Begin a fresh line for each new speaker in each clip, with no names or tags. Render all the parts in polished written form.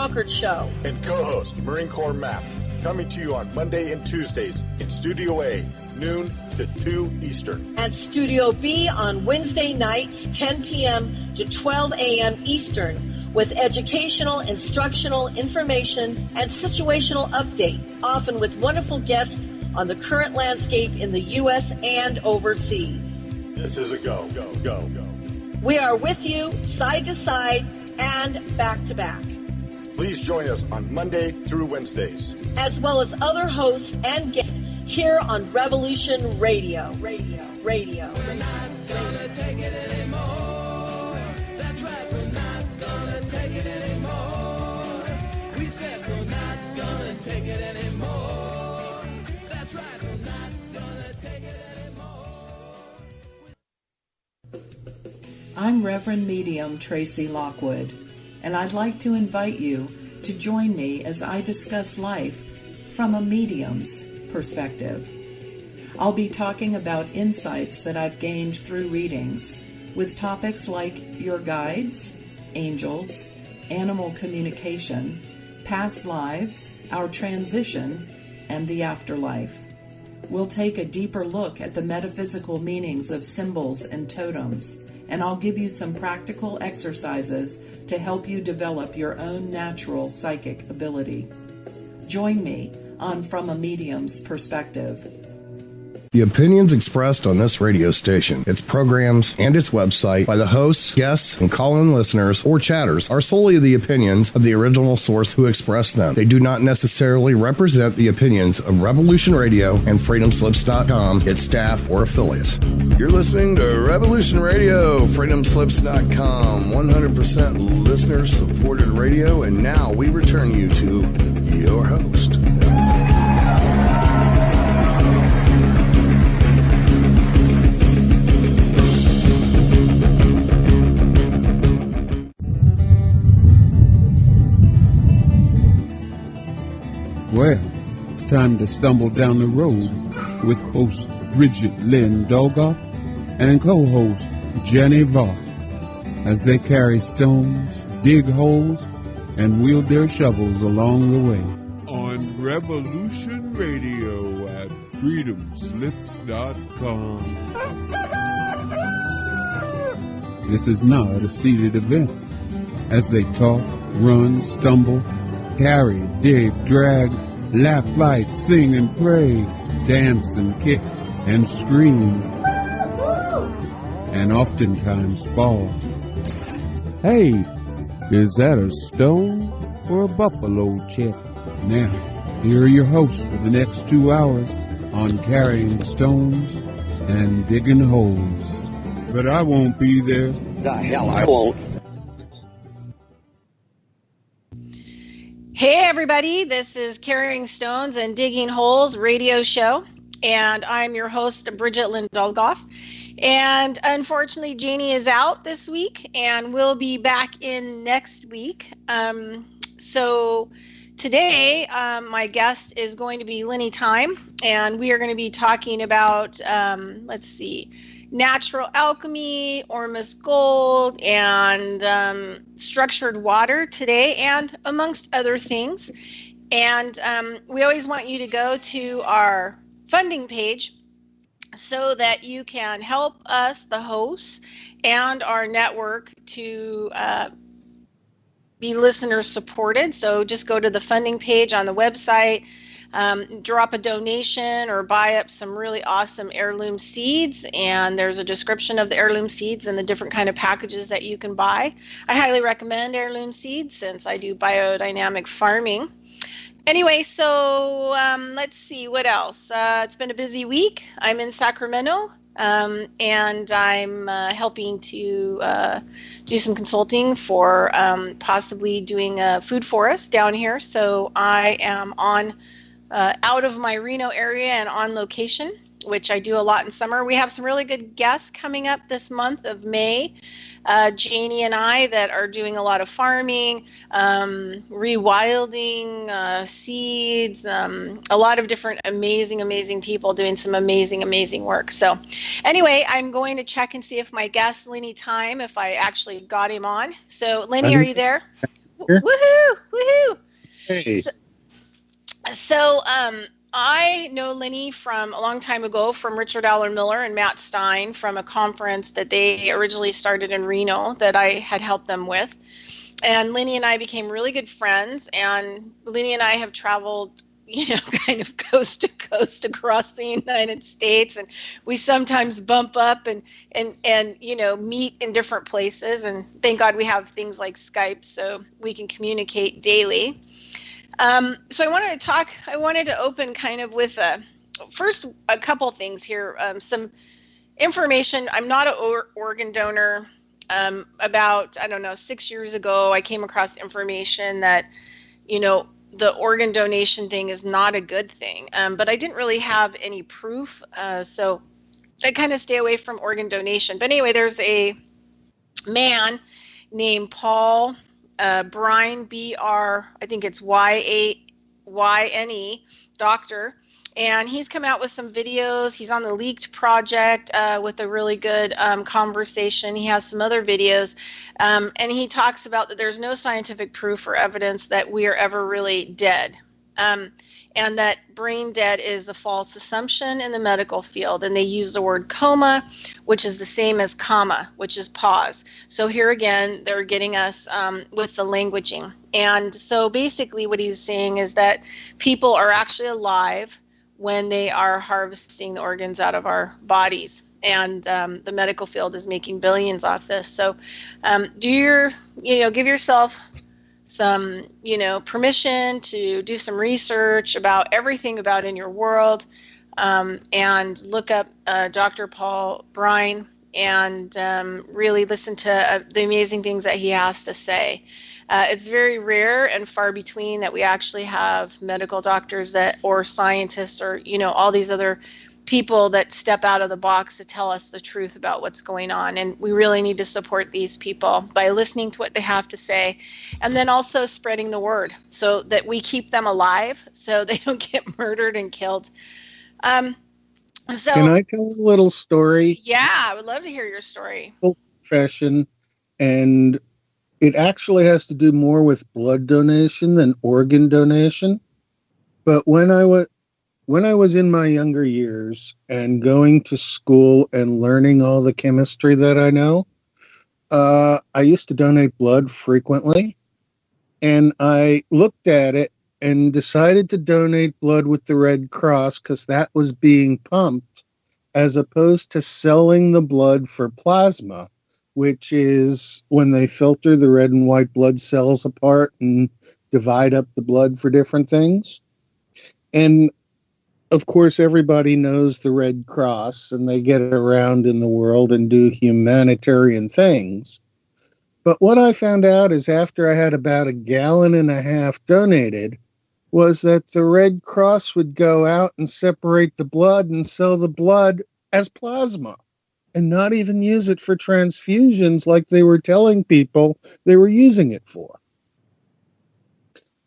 Concord Show.
And co-host Marine Corps Map, coming to you on Monday and Tuesdays in Studio A, noon to 2 Eastern.
And Studio B on Wednesday nights, 10 p.m. to 12 a.m. Eastern, with educational, instructional, information, and situational updates, often with wonderful guests on the current landscape in the U.S. and overseas.
This is a go.
We are with you, side to side, and back to back.
Please join us on Monday through Wednesdays,
as well as other hosts and guests here on Revolution Radio.
We're not gonna take it anymore. That's right, we're not gonna take it anymore. We said we're not gonna take it anymore. That's right, we're not gonna take it anymore.
I'm Reverend Medium Tracy Lockwood, and I'd like to invite you to join me as I discuss life from a medium's perspective. I'll be talking about insights that I've gained through readings, with topics like your guides, angels, animal communication, past lives, our transition, and the afterlife. We'll take a deeper look at the metaphysical meanings of symbols and totems, and I'll give you some practical exercises to help you develop your own natural psychic ability. Join me on From a Medium's Perspective.
The opinions expressed on this radio station, its programs, and its website by the hosts, guests, and call-in listeners or chatters are solely the opinions of the original source who expressed them. They do not necessarily represent the opinions of Revolution Radio and FreedomSlips.com, its staff, or affiliates. You're listening to Revolution Radio, FreedomSlips.com, 100% listener-supported radio, and now we return you to your host.
Well, it's time to stumble down the road with host Bridgette Lynn Dolgoff and co-host Jannie Vaught as they carry stones, dig holes, and wield their shovels along the way. On Revolution Radio at freedomslips.com. This is not a seated event. As they talk, run, stumble, carry, dig, drag, laugh, fight, sing and pray, dance and kick and scream, and oftentimes fall. Hey, is that a stone or a buffalo check? Now, here are your hosts for the next 2 hours on carrying stones and digging holes. But I won't be there.
The hell I won't.
Hey everybody, this is Carrying Stones and Digging Holes radio show, and I'm your host, Bridgette Lynn Dolgoff. And unfortunately, Jannie is out this week, and we'll be back in next week. So today, my guest is going to be Lenny Thyme, and we are going to be talking about, natural alchemy, Ormus Gold, and structured water today, and amongst other things. And we always want you to go to our funding page so that you can help us, the hosts, and our network to be listener supported. So just go to the funding page on the website, drop a donation or buy up some really awesome heirloom seeds, and there's a description of the heirloom seeds and the different kind of packages that you can buy. I highly recommend heirloom seeds since I do biodynamic farming. Anyway, so let's see what else. It's been a busy week. I'm in Sacramento, and I'm helping to do some consulting for possibly doing a food forest down here. So I am on out of my Reno area and on location, which I do a lot in summer. We have some really good guests coming up this month of May. Jannie and I that are doing a lot of farming, rewilding, seeds, a lot of different amazing people doing some amazing work. So anyway, I'm going to check and see if my guest, Lenny Thyme, if I actually got him on. So Lenny, are you there? Woohoo!
Hey.
So I know Lenny from a long time ago from Richard Allen Miller and Matt Stein from a conference that they originally started in Reno that I had helped them with. And Lenny and I became really good friends. And Lenny and I have traveled, kind of coast to coast across the United States. And we sometimes bump up and meet in different places. And thank God we have things like Skype so we can communicate daily. So I wanted to open kind of with first a couple things here, some information. I'm not an organ donor. About, 6 years ago, I came across information that, the organ donation thing is not a good thing. But I didn't really have any proof. So I kind of stay away from organ donation. But anyway, there's a man named Paul Brine, I think it's YAYNE, doctor, and he's come out with some videos. He's on the Leaked Project with a really good conversation. He has some other videos, and he talks about that there's no scientific proof or evidence that we are ever really dead. And that brain dead is a false assumption in the medical field. And they use the word coma, which is the same as comma, which is pause. So here again, they're getting us with the languaging. And so basically what he's saying is that people are actually alive when they are harvesting the organs out of our bodies. And the medical field is making billions off this. So give yourself some, permission to do some research about everything about in your world, and look up Dr. Paul Brine and really listen to the amazing things that he has to say. It's very rare and far between that we actually have medical doctors or scientists or, all these other people that step out of the box to tell us the truth about what's going on. And we really need to support these people by listening to what they have to say, and then also spreading the word so that we keep them alive so they don't get murdered and killed. Can
I tell a little story?
Yeah, I would love to hear your story.
Profession, and it actually has to do more with blood donation than organ donation. But when I was in my younger years and going to school and learning all the chemistry that I know, I used to donate blood frequently. And I looked at it and decided to donate blood with the Red Cross because that was being pumped, as opposed to selling the blood for plasma, which is when they filter the red and white blood cells apart and divide up the blood for different things. And of course, everybody knows the Red Cross, and they get around in the world and do humanitarian things. But what I found out is after I had about 1.5 gallons donated, was that the Red Cross would go out and separate the blood and sell the blood as plasma and not even use it for transfusions like they were telling people they were using it for.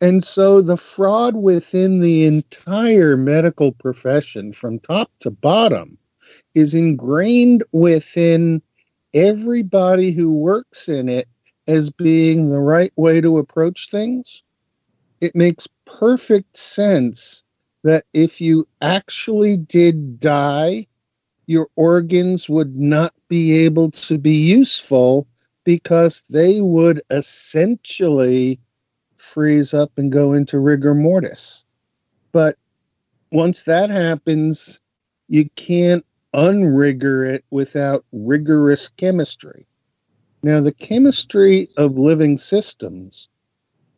And so the fraud within the entire medical profession from top to bottom is ingrained within everybody who works in it as being the right way to approach things. It makes perfect sense that if you actually did die, your organs would not be able to be useful because they would essentially freeze up and go into rigor mortis. But once that happens, you can't unrigor it without rigorous chemistry. Now, the chemistry of living systems,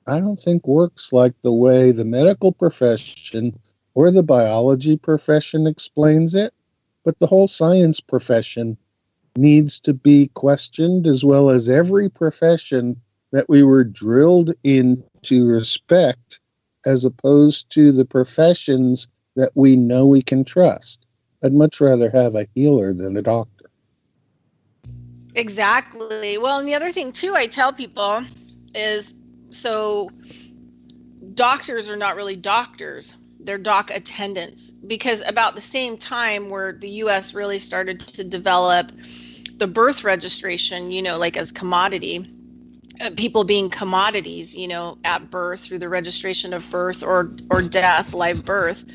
I don't think works like the way the medical profession or the biology profession explains it, but the whole science profession needs to be questioned, as well as every profession that we were drilled into respect, as opposed to the professions that we know we can trust. I'd much rather have a healer than a doctor.
Exactly. Well, and the other thing too, I tell people is, so doctors are not really doctors. They're doc attendants, because about the same time where the U.S. really started to develop the birth registration, like as commodity, people being commodities, at birth through the registration of birth or death, live birth.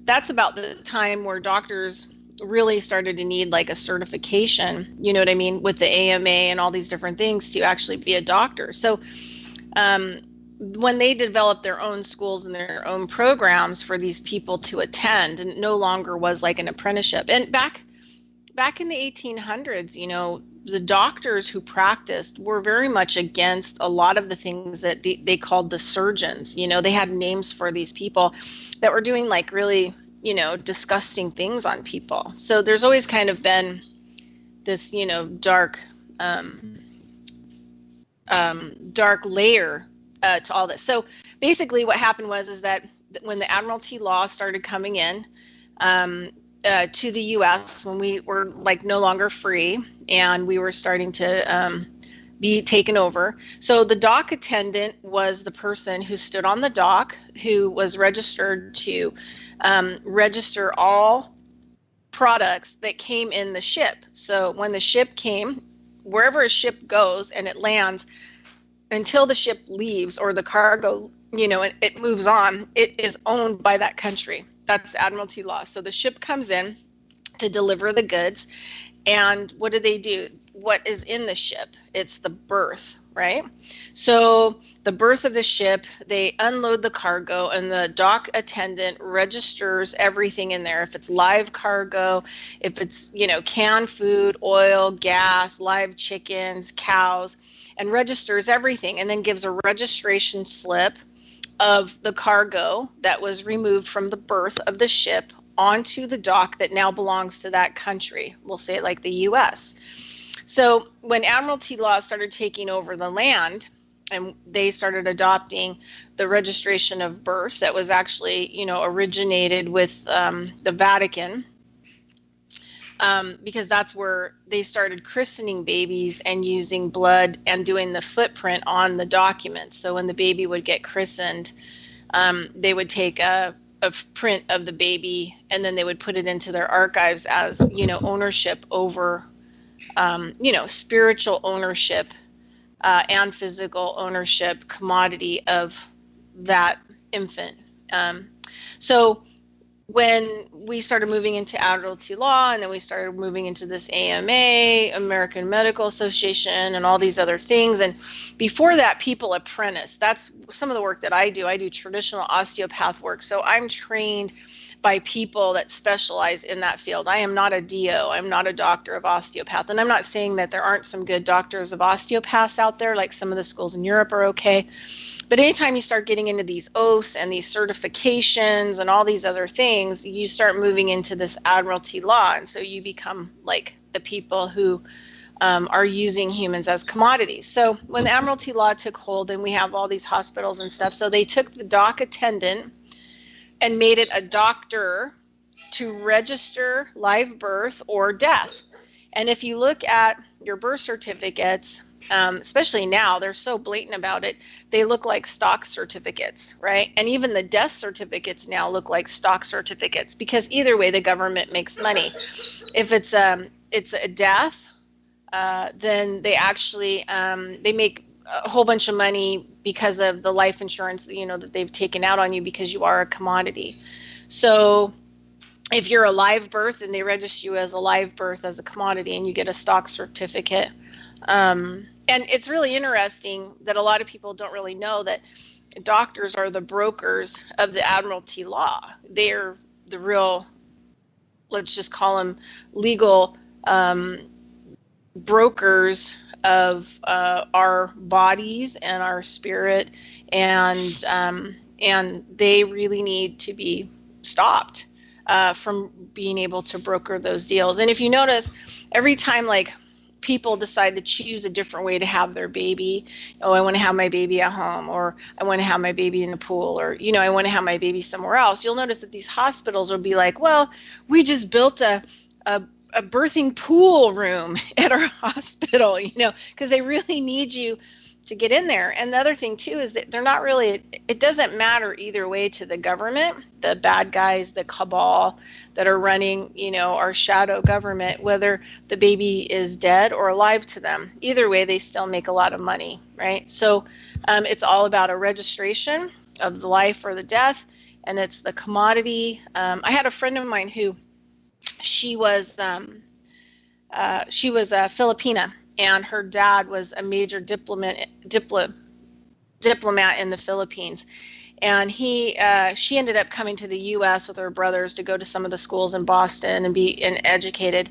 That's about the time where doctors really started to need like a certification, you know what I mean, with the AMA and all these different things to actually be a doctor. So when they developed their own schools and their own programs for these people to attend, and no longer was like an apprenticeship. And back in the 1800s, the doctors who practiced were very much against a lot of the things that they called the surgeons. They had names for these people that were doing like really, disgusting things on people. So there's always kind of been this, dark layer to all this. So basically what happened is that when the Admiralty law started coming in, to the U.S., when we were like no longer free and we were starting to be taken over. So the dock attendant was the person who stood on the dock, who was registered to register all products that came in the ship. So when the ship came, wherever a ship goes and it lands, until the ship leaves or the cargo, it moves on, it is owned by that country. That's Admiralty law. So the ship comes in to deliver the goods. And what do? What is in the ship? It's the berth, right? So the berth of the ship, they unload the cargo and the dock attendant registers everything in there. If it's live cargo, if it's, canned food, oil, gas, live chickens, cows, and registers everything, and then gives a registration slip of the cargo that was removed from the berth of the ship onto the dock that now belongs to that country. We'll say it like the U.S. So when Admiralty law started taking over the land and they started adopting the registration of birth that was actually, originated with the Vatican, because that's where they started christening babies and using blood and doing the footprint on the documents. So when the baby would get christened, they would take a print of the baby and then they would put it into their archives as, ownership over, spiritual ownership and physical ownership commodity of that infant. So when we started moving into Admiralty law, and then we started moving into this AMA, American Medical Association, and all these other things. And before that, people apprentice. That's some of the work that I do. I do traditional osteopath work. So I'm trained by people that specialize in that field. I am not a DO. I'm not a doctor of osteopath. And I'm not saying that there aren't some good doctors of osteopaths out there, like some of the schools in Europe are okay. But anytime you start getting into these oaths and these certifications and all these other things, you start moving into this Admiralty law. And so you become like the people who are using humans as commodities. So when the Admiralty law took hold, and we have all these hospitals and stuff, so they took the dock attendant and made it a doctor to register live birth or death. And if you look at your birth certificates, especially now, they're so blatant about it, they look like stock certificates, right? And even the death certificates now look like stock certificates, because either way the government makes money. If it's a death, then they actually they make a whole bunch of money because of the life insurance, that they've taken out on you, because you are a commodity. So if you're a live birth, and they register you as a live birth as a commodity, and you get a stock certificate. And it's really interesting that a lot of people don't really know that doctors are the brokers of the Admiralty law. They're the real, let's just call them legal brokers of our bodies and our spirit, and they really need to be stopped from being able to broker those deals. And if you notice, every time people decide to choose a different way to have their baby, I want to have my baby at home, or I want to have my baby in the pool, or I want to have my baby somewhere else, you'll notice that these hospitals will be like, well, we just built a birthing pool room at our hospital, because they really need you to get in there. And the other thing too is that they're not really, it doesn't matter either way to the government, the bad guys, the cabal that are running, our shadow government, whether the baby is dead or alive to them. Either way, they still make a lot of money, right? So it's all about a registration of the life or the death, and it's the commodity. I had a friend of mine who she was a Filipina, and her dad was a major diplomat in the Philippines. And she ended up coming to the U.S. with her brothers to go to some of the schools in Boston and be educated.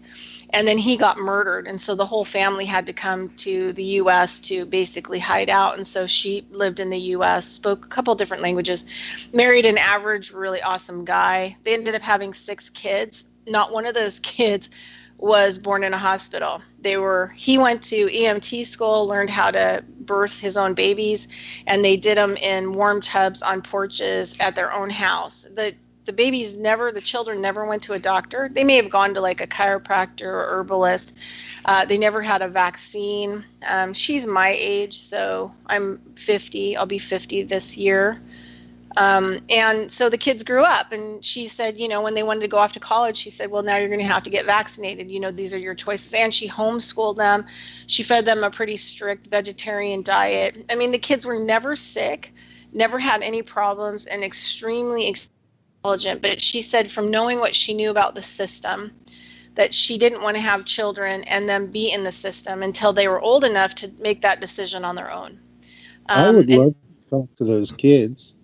And then he got murdered. And so the whole family had to come to the U.S. to basically hide out. And so she lived in the U.S., spoke a couple different languages, married an average, really awesome guy. They ended up having 6 kids. Not one of those kids was born in a hospital. He went to EMT school, learned how to birth his own babies, and they did them in warm tubs on porches at their own house. The children never went to a doctor. They may have gone to like a chiropractor or herbalist. They never had a vaccine. She's my age, so I'm 50. I'll be 50 this year. And so the kids grew up, and she said, when they wanted to go off to college, she said, well, now you're going to have to get vaccinated. These are your choices. And she homeschooled them. She fed them a pretty strict vegetarian diet. I mean, the kids were never sick, never had any problems, and extremely intelligent. But she said from knowing what she knew about the system, that she didn't want to have children and then be in the system until they were old enough to make that decision on their own.
I would love to talk to those kids.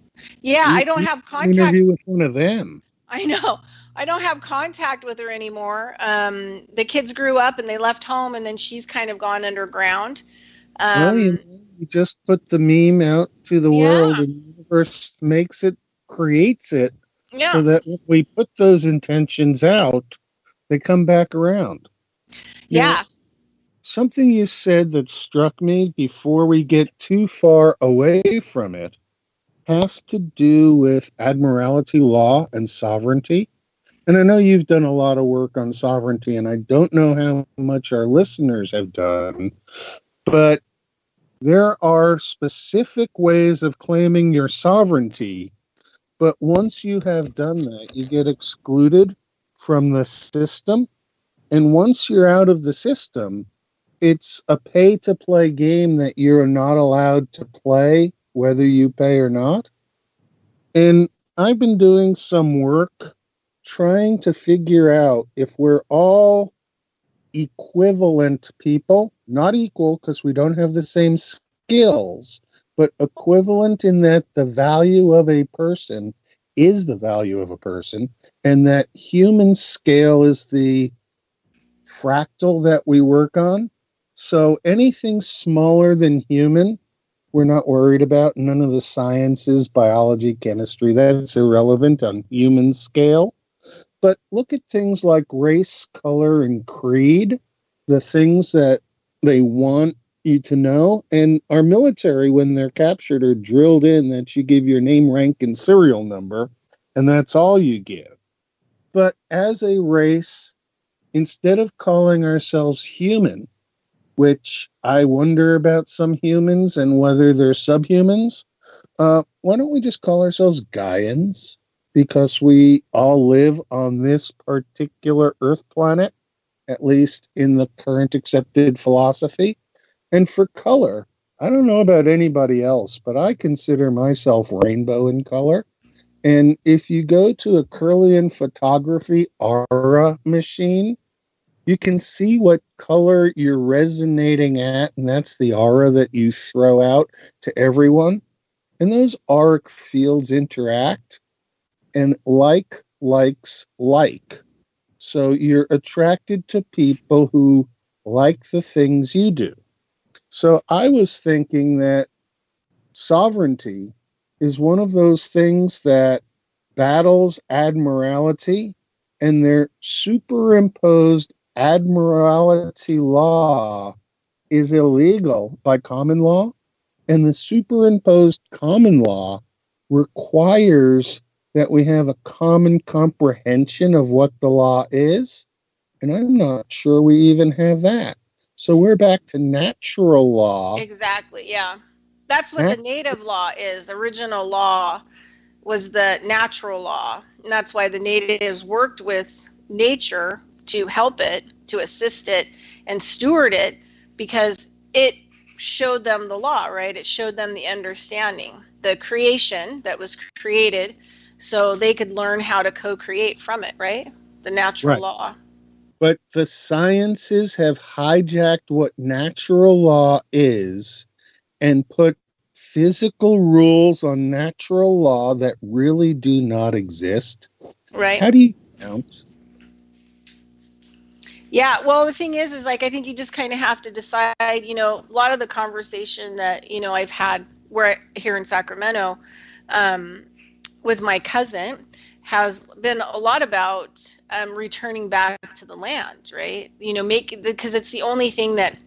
Yeah, I don't have contact.
Interview with one of them.
I know. I don't have contact with her anymore. The kids grew up and they left home, and then she's kind of gone underground.
You just put the meme out to the world, and the universe creates it, so that when we put those intentions out, they come back around. Now, something you said that struck me before we get too far away from it has to do with admiralty law and sovereignty. And I know you've done a lot of work on sovereignty, and I don't know how much our listeners have done, but there are specific ways of claiming your sovereignty. But once you have done that, you get excluded from the system. And once you're out of the system, it's a pay-to-play game that you're not allowed to play, whether you pay or not. And I've been doing some work trying to figure out if we're all equivalent people, not equal because we don't have the same skills, but equivalent in that the value of a person is the value of a person, and that human scale is the fractal that we work on. So anything smaller than human, we're not worried about. None of the sciences, biology, chemistry, that's irrelevant on human scale. But look at things like race, color, and creed, the things that they want you to know. And our military, when they're captured, are drilled in that you give your name, rank, and serial number, and that's all you give. But as a race, instead of calling ourselves human, which I wonder about some humans and whether they're subhumans, why don't we just call ourselves Gaians? Because we all live on this particular Earth planet, at least in the current accepted philosophy. And for color, I don't know about anybody else, but I consider myself rainbow in color. And if you go to a Kirlian photography aura machine, you can see what color you're resonating at, and that's the aura that you throw out to everyone. And those auric fields interact, and likes like. So you're attracted to people who like the things you do. So I was thinking that sovereignty is one of those things that battles admiralty, and their superimposed admiralty law is illegal by common law, and the superimposed common law requires that we have a common comprehension of what the law is, and I'm not sure we even have that. So we're back to natural law.
Exactly. Yeah. That's what the native law is. Original law was the natural law. And that's why the natives worked with nature to help it, to assist it, and steward it, because it showed them the law, right? It showed them the understanding, the creation that was created, so they could learn how to co-create from it, right? The natural law.
But the sciences have hijacked what natural law is and put physical rules on natural law that really do not exist.
Right.
How do you count?
Yeah, well, the thing is like, I think you just kind of have to decide, a lot of the conversation that, I've had here in Sacramento with my cousin has been a lot about returning back to the land, right? Because it's the only thing that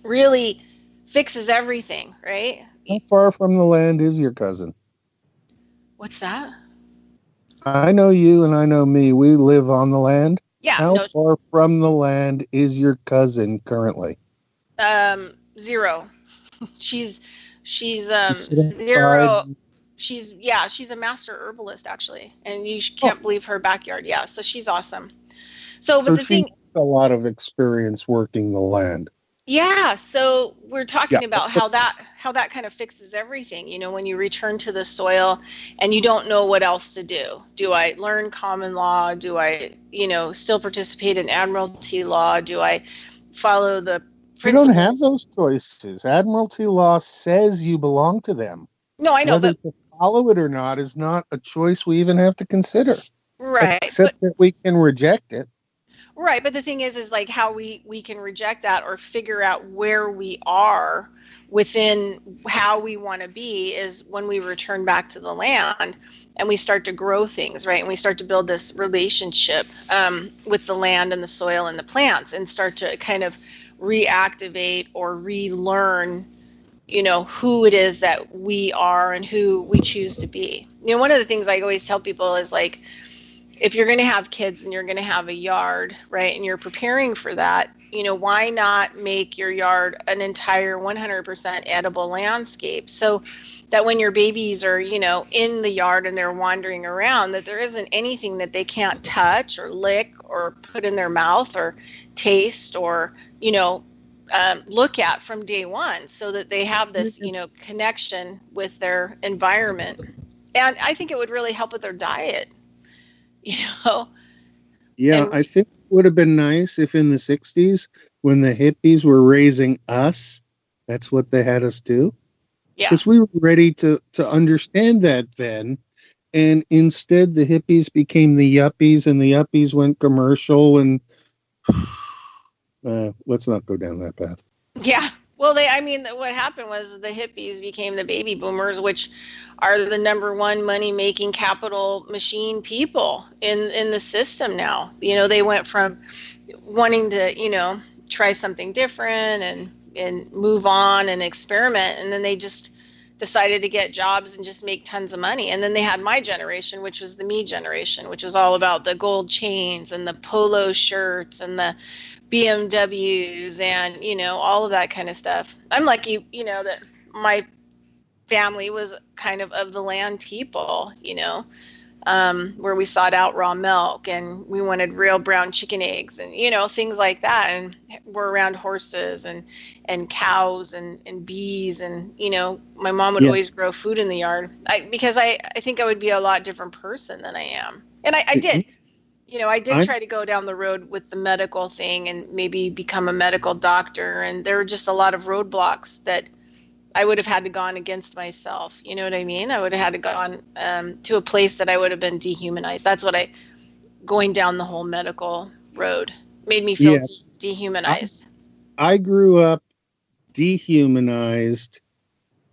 really fixes everything, right?
How far from the land is your cousin?
What's that?
I know you and I know me. We live on the land.
Yeah.
How far from the land is your cousin currently?
0. She's 0. She's a master herbalist, actually, and you can't believe her backyard. Yeah, so she's awesome. But the thing,
a lot of experience working the land.
Yeah, so we're talking about how that kind of fixes everything. When you return to the soil and you don't know what else to do. Do I learn common law? Do I, still participate in admiralty law? Do I follow the principles?
You don't have those choices. Admiralty law says you belong to them.
No, I know,
whether to follow it or not is not a choice we even have to consider.
Right.
Except that we can reject it.
Right, but the thing is like how we can reject that or figure out where we are within how we want to be is when we return back to the land and we start to grow things, right? And we start to build this relationship with the land and the soil and the plants and start to kind of reactivate or relearn, who it is that we are and who we choose to be. One of the things I always tell people is like, if you're going to have kids and you're going to have a yard, right, and you're preparing for that, why not make your yard an entire 100% edible landscape so that when your babies are, in the yard and they're wandering around, that there isn't anything that they can't touch or lick or put in their mouth or taste or, look at from day one, so that they have this, connection with their environment. And I think it would really help with their diet.
Yeah, I think it would have been nice if in the 60s, when the hippies were raising us, that's what they had us do. Yeah. Because we were ready to understand that then. And instead, the hippies became the yuppies, and the yuppies went commercial. And let's not go down that path.
Yeah. Well, what happened was the hippies became the baby boomers, which are the number one money-making capital machine people in the system now. They went from wanting to, try something different and move on and experiment, and then they just decided to get jobs and just make tons of money. And then they had my generation, which was the me generation, which was all about the gold chains and the polo shirts and the BMWs and, all of that kind of stuff. I'm lucky, that my family was kind of the land people, where we sought out raw milk and we wanted real brown chicken eggs and, things like that. And we're around horses and cows and bees. And, my mom would always grow food in the yard because I think I would be a lot different person than I am. And I did. I did try to go down the road with the medical thing and maybe become a medical doctor. And there were just a lot of roadblocks that I would have had to gone against myself. You know what I mean? I would have had to gone to a place that I would have been dehumanized. That's what going down the whole medical road made me feel dehumanized.
I grew up dehumanized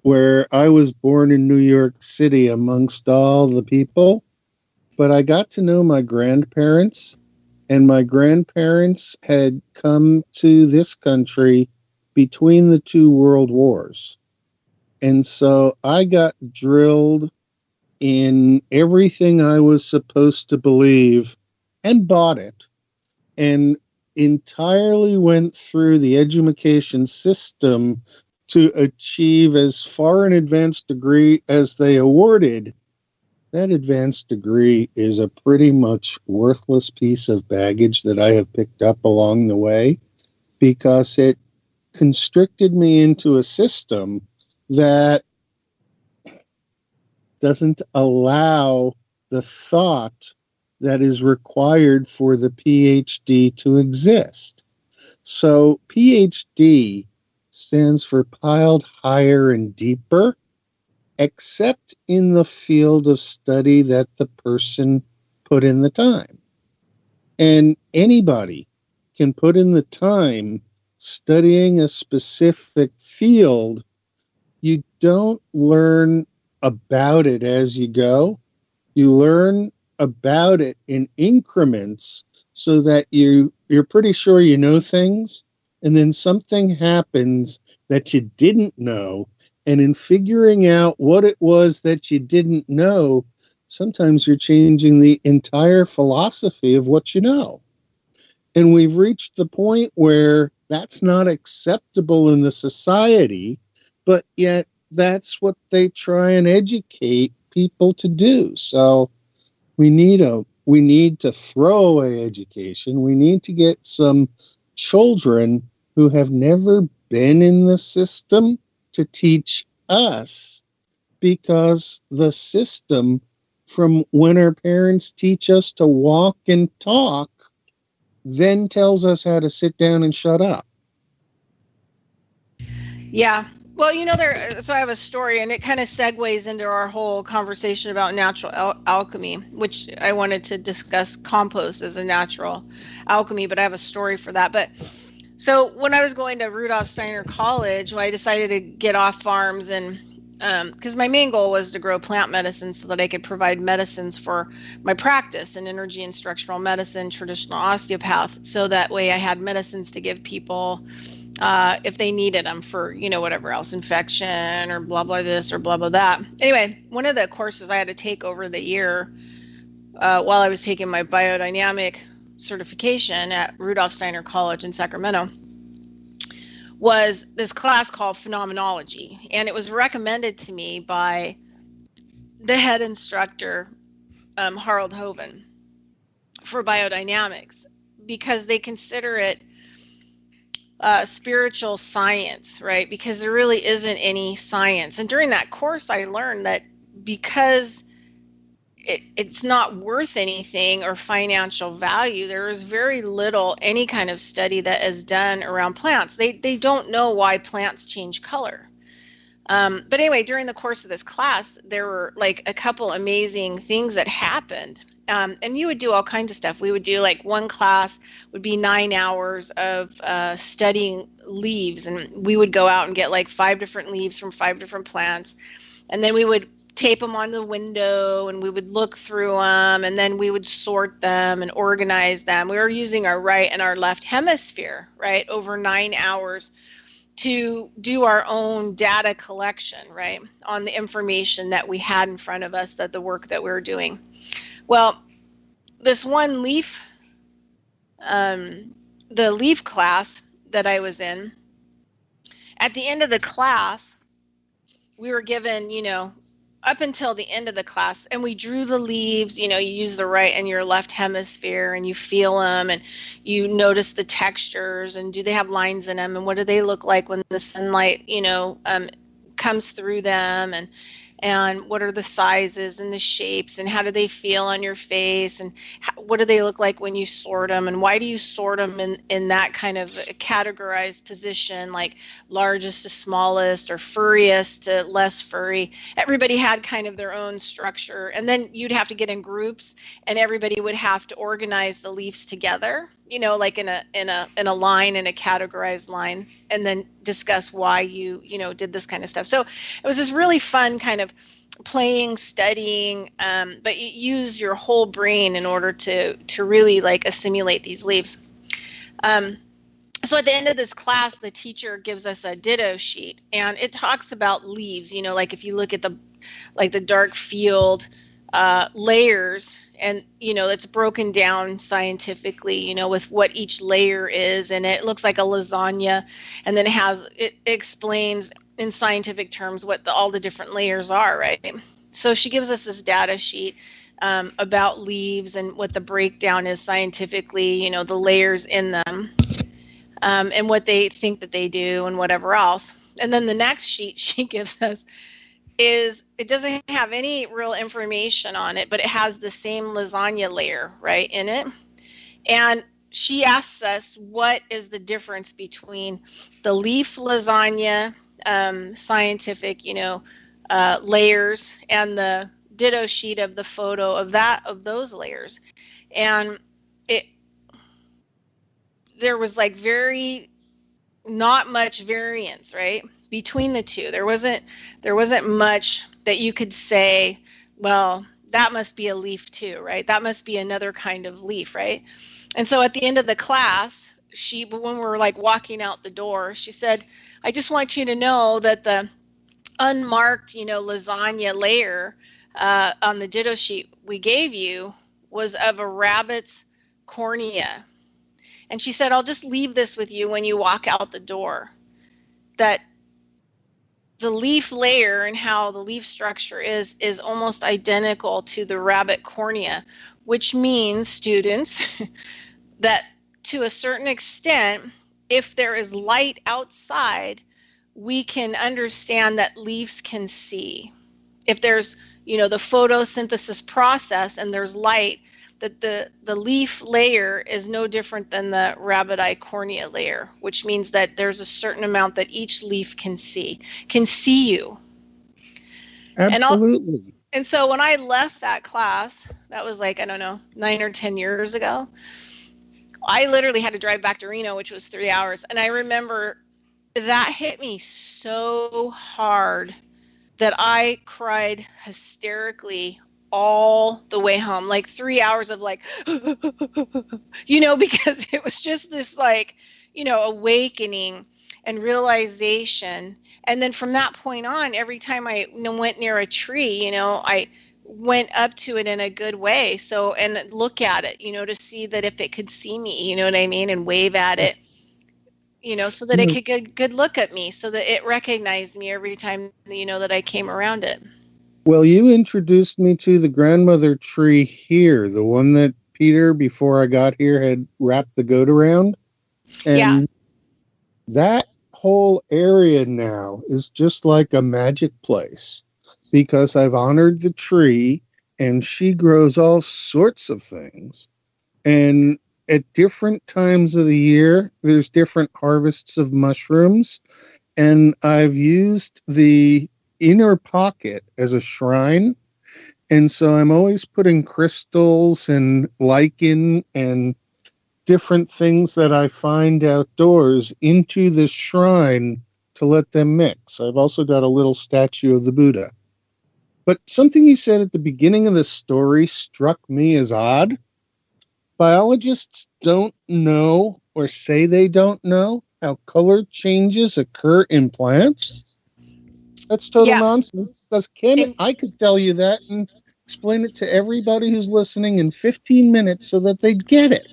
where I was born in New York City amongst all the people. But I got to know my grandparents, and my grandparents had come to this country between the two world wars. And so I got drilled in everything I was supposed to believe and bought it. And entirely went through the education system to achieve as far an advanced degree as they awarded, that advanced degree is a pretty much worthless piece of baggage that I have picked up along the way, because it constricted me into a system that doesn't allow the thought that is required for the PhD to exist. So PhD stands for piled higher and deeper, except in the field of study that the person put in the time. And anybody can put in the time studying a specific field. You don't learn about it as you go. You learn about it in increments so that you're pretty sure you know things, and then something happens that you didn't know. And in figuring out what it was that you didn't know, sometimes you're changing the entire philosophy of what you know. And we've reached the point where that's not acceptable in the society, but yet that's what they try and educate people to do. So we need to throw away education. We need to get some children who have never been in the system to teach us, because the system, from when our parents teach us to walk and talk, then tells us how to sit down and shut up.
Yeah. Well, so I have a story, and it kind of segues into our whole conversation about natural alchemy, which I wanted to discuss compost as a natural alchemy, but I have a story for that. But so when I was going to Rudolf Steiner College, I decided to get off farms, and because my main goal was to grow plant medicine so that I could provide medicines for my practice in energy and structural medicine, traditional osteopath, so that way I had medicines to give people if they needed them for, whatever else, infection or blah, blah, this or blah, blah, that. Anyway, one of the courses I had to take over the year while I was taking my biodynamic certification at Rudolf Steiner College in Sacramento was this class called Phenomenology. And it was recommended to me by the head instructor, Harold Hoven, for biodynamics, because they consider it spiritual science, right? Because there really isn't any science. And during that course, I learned that because it's not worth anything or financial value, there is very little, any kind of study that is done around plants. They don't know why plants change color. But anyway, during the course of this class, there were like a couple amazing things that happened. And you would do all kinds of stuff. We would do like one class would be 9 hours of studying leaves. And we would go out and get like 5 different leaves from 5 different plants. And then we would tape them on the window, and we would look through them, and then we would sort them and organize them. We were using our right and our left hemisphere, right, over 9 hours to do our own data collection, right, on the information that we had in front of us, that the work that we were doing. Well, this one leaf, the leaf class that I was in, at the end of the class, we were given, up until the end of the class, and we drew the leaves. You use the right and your left hemisphere, and you feel them, and you notice the textures, and do they have lines in them, and what do they look like when the sunlight comes through them, and what are the sizes and the shapes, and how do they feel on your face, and what do they look like when you sort them, and why do you sort them in that kind of categorized position, like largest to smallest, or furriest to less furry. Everybody had kind of their own structure, and then you'd have to get in groups, and everybody would have to organize the leaves together, like in a line, in a categorized line, and then discuss why you did this kind of stuff. So it was this really fun kind of playing, studying, but you use your whole brain in order to really like assimilate these leaves. So at the end of this class, the teacher gives us a ditto sheet, and it talks about leaves. Like if you look at the dark field layers, and it's broken down scientifically, with what each layer is, and it looks like a lasagna, and then it explains in scientific terms what all the different layers are, right? So she gives us this data sheet about leaves and what the breakdown is scientifically, the layers in them, and what they think that they do and whatever else. And then the next sheet she gives us it doesn't have any real information on it, but it has the same lasagna layer right in it. And she asks us, what is the difference between the leaf lasagna scientific, layers, and the ditto sheet of the photo of those layers. And there was like not much variance, right, between the two. There wasn't much that you could say, well, that must be a leaf too, right? That must be another kind of leaf, right? And so at the end of the class, when we were like walking out the door, she said, I just want you to know that the unmarked, lasagna layer on the ditto sheet we gave you was of a rabbit's cornea. And she said, I'll just leave this with you when you walk out the door, that the leaf layer and how the leaf structure is almost identical to the rabbit cornea, which means, students, that to a certain extent, if there is light outside, we can understand that leaves can see. If there's, the photosynthesis process and there's light, that the leaf layer is no different than the rabbit eye cornea layer, which means that there's a certain amount that each leaf can see you.
Absolutely.
And so when I left that class, that was like, I don't know, 9 or 10 years ago, I literally had to drive back to Reno, which was 3 hours. And I remember that hit me so hard that I cried hysterically all the way home, like 3 hours of like, because it was just this like, awakening and realization. And then from that point on, every time I went near a tree, I went up to it in a good way. So, and look at it, to see that if it could see me, you know what I mean? And wave at it, so that it could get a good look at me, so that it recognized me every time, that I came around it.
Well, you introduced me to the grandmother tree here, the one that Peter, before I got here, had wrapped the goat around. And that whole area now is just like a magic place, because I've honored the tree and she grows all sorts of things. And at different times of the year, there's different harvests of mushrooms. And I've used the inner pocket as a shrine, and so I'm always putting crystals and lichen and different things that I find outdoors into this shrine to let them mix. I've also got a little statue of the Buddha. But something you said at the beginning of the story struck me as odd. Biologists don't know, or say they don't know, how color changes occur in plants. That's total nonsense. Because I could tell you that and explain it to everybody who's listening in 15 minutes so that they'd get it.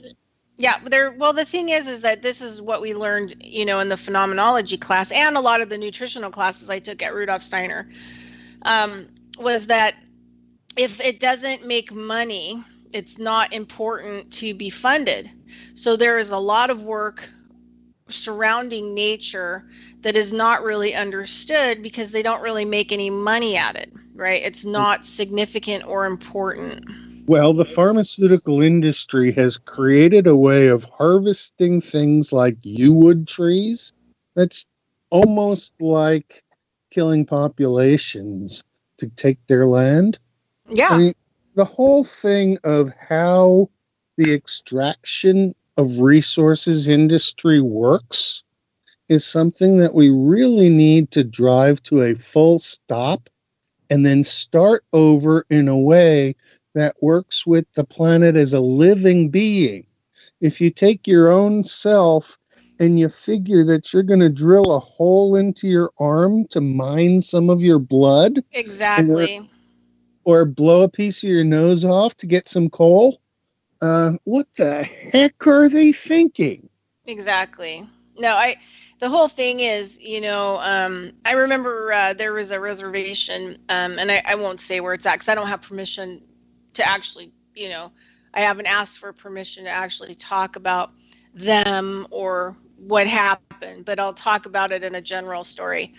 Yeah, the thing is that this is what we learned, in the phenomenology class and a lot of the nutritional classes I took at Rudolf Steiner, was that if it doesn't make money, it's not important to be funded. So there is a lot of work surrounding nature that is not really understood because they don't really make any money at it, right? It's not significant or important.
Well, the pharmaceutical industry has created a way of harvesting things like yew-wood trees that's almost like killing populations to take their land.
Yeah.
I mean, the whole thing of how the extraction of resources industry works is something that we really need to drive to a full stop and then start over in a way that works with the planet as a living being. If you take your own self and you figure that you're going to drill a hole into your arm to mine some of your blood.
Exactly.
or blow a piece of your nose off to get some coal. What the heck are they thinking?
Exactly. No, the whole thing is, I remember there was a reservation, and I won't say where it's at because I don't have permission to actually, I haven't asked for permission to actually talk about them or what happened, but I'll talk about it in a general story.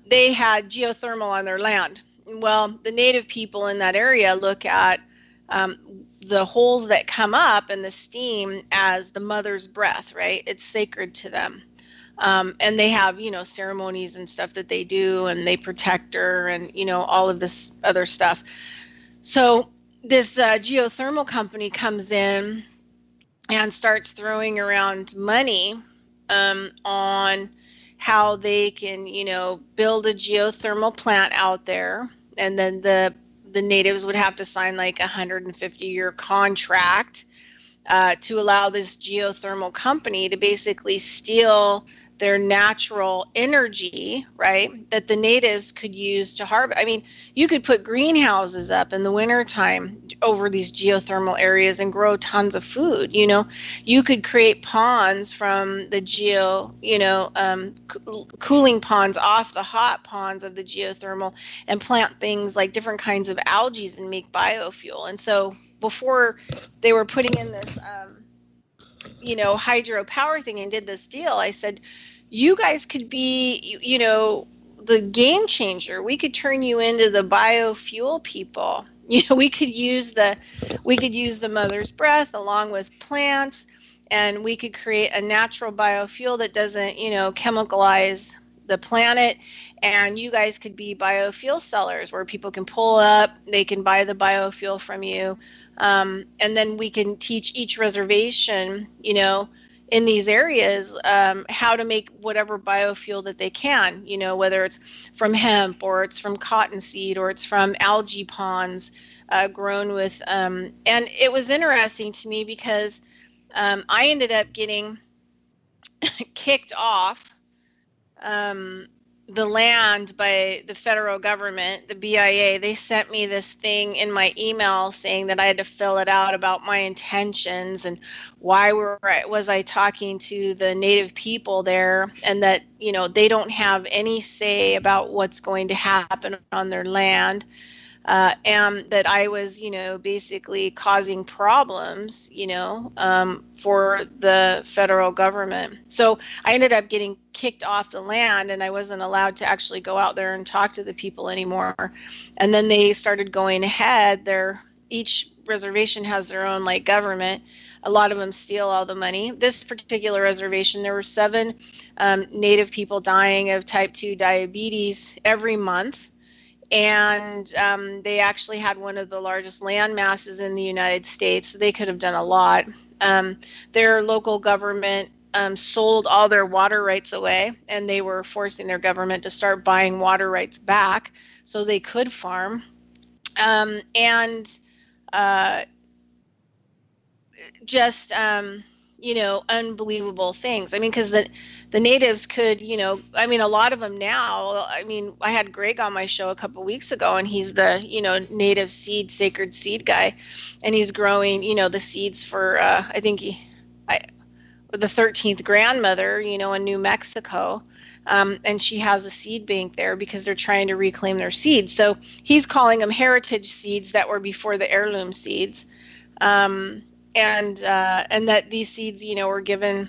They had geothermal on their land. Well, the native people in that area look at the holes that come up and the steam as the mother's breath, right? It's sacred to them. And they have, ceremonies and stuff that they do, and they protect her and, all of this other stuff. So this geothermal company comes in and starts throwing around money on how they can, build a geothermal plant out there. And then the natives would have to sign like a 150-year contract to allow this geothermal company to basically steal their natural energy, right, that the natives could use to harvest. I mean, you could put greenhouses up in the wintertime over these geothermal areas and grow tons of food. You could create ponds from the cooling ponds off the hot ponds of the geothermal and plant things like different kinds of algae and make biofuel. And so before they were putting in this hydropower thing and did this deal, I said, you guys could be, the game changer. We could turn you into the biofuel people. We could use the mother's breath along with plants, and we could create a natural biofuel that doesn't, chemicalize the planet. And you guys could be biofuel sellers where people can pull up, they can buy the biofuel from you. And then we can teach each reservation, in these areas, how to make whatever biofuel that they can, whether it's from hemp or it's from cottonseed or it's from algae ponds grown with. And it was interesting to me because I ended up getting kicked off the land by the federal government, the BIA. They sent me this thing in my email saying that I had to fill it out about my intentions and why was I talking to the native people there, and that, they don't have any say about what's going to happen on their land. And that I was, basically causing problems, for the federal government. So I ended up getting kicked off the land, and I wasn't allowed to actually go out there and talk to the people anymore. And then they started going ahead. Each reservation has their own government. A lot of them steal all the money. This particular reservation, there were 7 native people dying of type 2 diabetes every month. And they actually had one of the largest land masses in the United States. So they could have done a lot. Their local government sold all their water rights away, and they were forcing their government to start buying water rights back so they could farm. Unbelievable things. I mean, because the natives could, a lot of them now, I had Greg on my show a couple of weeks ago, and he's the, native seed, sacred seed guy, and he's growing, the seeds for, the 13th grandmother, in New Mexico. And she has a seed bank there because they're trying to reclaim their seeds. So he's calling them heritage seeds that were before the heirloom seeds. And that these seeds, were given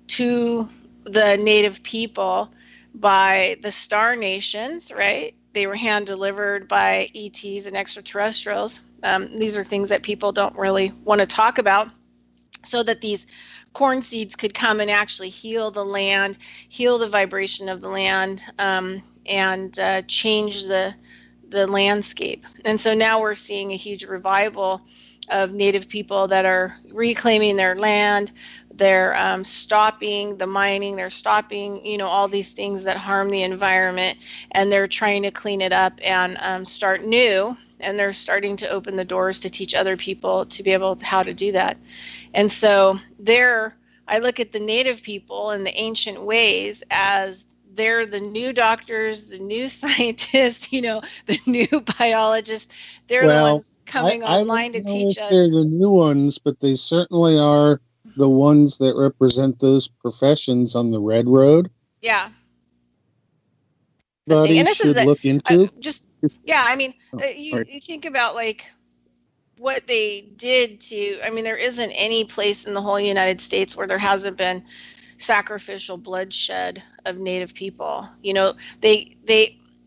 to the native people by the star nations, right? They were hand delivered by ETs and extraterrestrials. These are things that people don't really want to talk about, so that these corn seeds could come and actually heal the land, heal the vibration of the land, and change the landscape. And so now we're seeing a huge revival of native people that are reclaiming their land. They're stopping the mining. They're stopping, all these things that harm the environment, and they're trying to clean it up and start new. And they're starting to open the doors to teach other people to be able how to do that. And so I look at the native people and the ancient ways as they're the new doctors, the new scientists, the new biologists. They're the ones coming online to teach us.
They're the new ones, but they certainly are the ones that represent those professions on the Red Road.
Yeah.
Everybody should look into.
You think about like what they did to, there isn't any place in the whole United States where there hasn't been sacrificial bloodshed of Native people.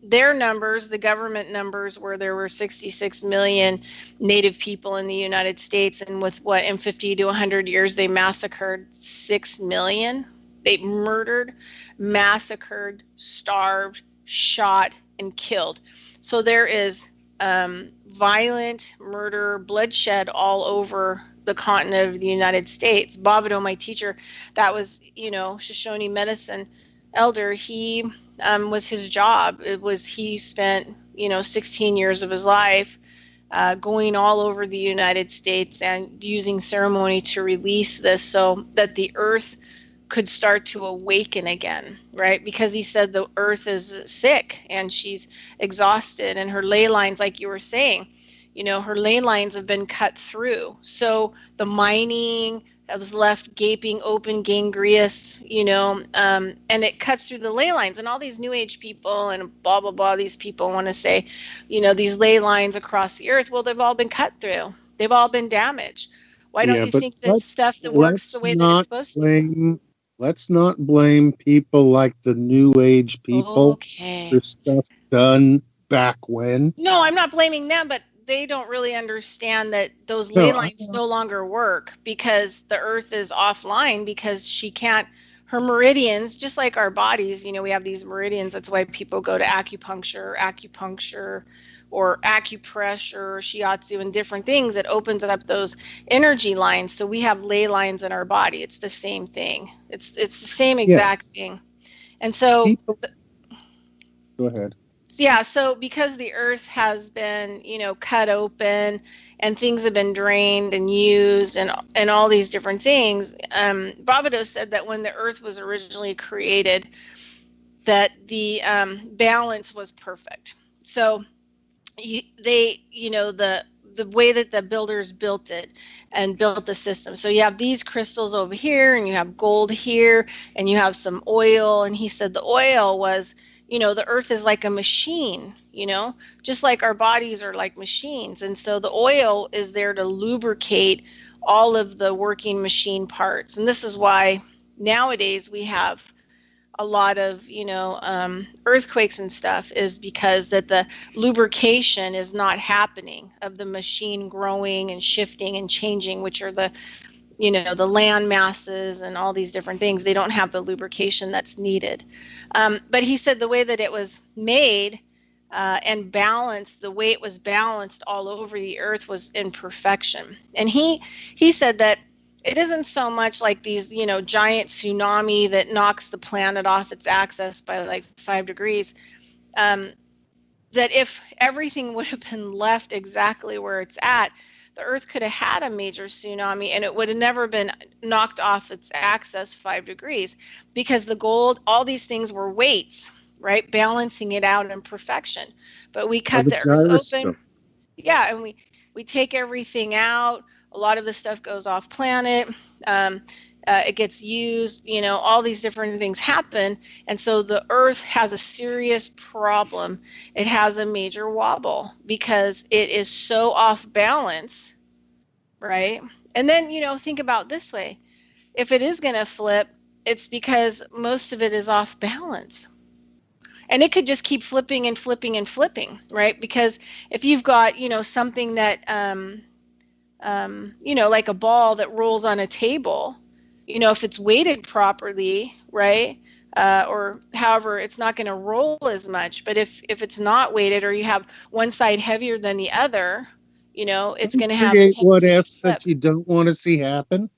Their numbers, the government numbers, where there were 66 million Native people in the United States, and with in 50 to 100 years, they massacred 6 million. They murdered, massacred, starved, shot, and killed. So there is violent murder, bloodshed all over the continent of the United States. Bobido, my teacher, that was, Shoshone medicine elder, he was his job. He spent, 16 years of his life going all over the United States and using ceremony to release this so that the earth could start to awaken again, right? Because he said the earth is sick and she's exhausted, and her ley lines, like you were saying, her ley lines have been cut through. So the mining was left gaping open, gangrenous, and it cuts through the ley lines. And all these new age people and blah, blah, blah, these people want to say, these ley lines across the earth, well, they've all been cut through. They've all been damaged. Why don't you think this stuff that works the way that it's supposed to?
Let's not blame people like the new age people for stuff done back when.
No, I'm not blaming them, but they don't really understand that those ley lines no longer work because the earth is offline, because she can't, her meridians, just like our bodies, we have these meridians. That's why people go to acupuncture or acupressure or shiatsu and different things. It opens up those energy lines. So we have ley lines in our body. It's the same thing. It's the same exact thing. And so
go ahead.
Yeah, so because the earth has been, cut open and things have been drained and used and all these different things, Bobido said that when the earth was originally created, that the balance was perfect. So the way that the builders built it and built the system. So you have these crystals over here, and you have gold here, and you have some oil. And he said the oil was, the earth is like a machine, just like our bodies are like machines. And so the oil is there to lubricate all of the working machine parts. And this is why nowadays we have a lot of, earthquakes and stuff, is because that the lubrication is not happening of the machine growing and shifting and changing, which are the, the land masses and all these different things. They don't have the lubrication that's needed. But he said the way that it was made and balanced, the way it was balanced all over the earth was in perfection. And he said that it isn't so much like these, giant tsunami that knocks the planet off its axis by like 5 degrees, that if everything would have been left exactly where it's at, the earth could have had a major tsunami and it would have never been knocked off its axis 5 degrees, because the gold, all these things were weights, right? Balancing it out in perfection. But we cut the earth open. Yeah, and we take everything out. A lot of the stuff goes off planet. It gets used, all these different things happen. And so the earth has a serious problem. It has a major wobble because it is so off balance, right? And then, think about this way. If it is going to flip, it's because most of it is off balance. And it could just keep flipping and flipping and flipping, right? Because if you've got, something that, like a ball that rolls on a table, if it's weighted properly, right? Or however, it's not going to roll as much. But if it's not weighted, or you have one side heavier than the other, it's going to have a
what ifs that you don't want to see happen.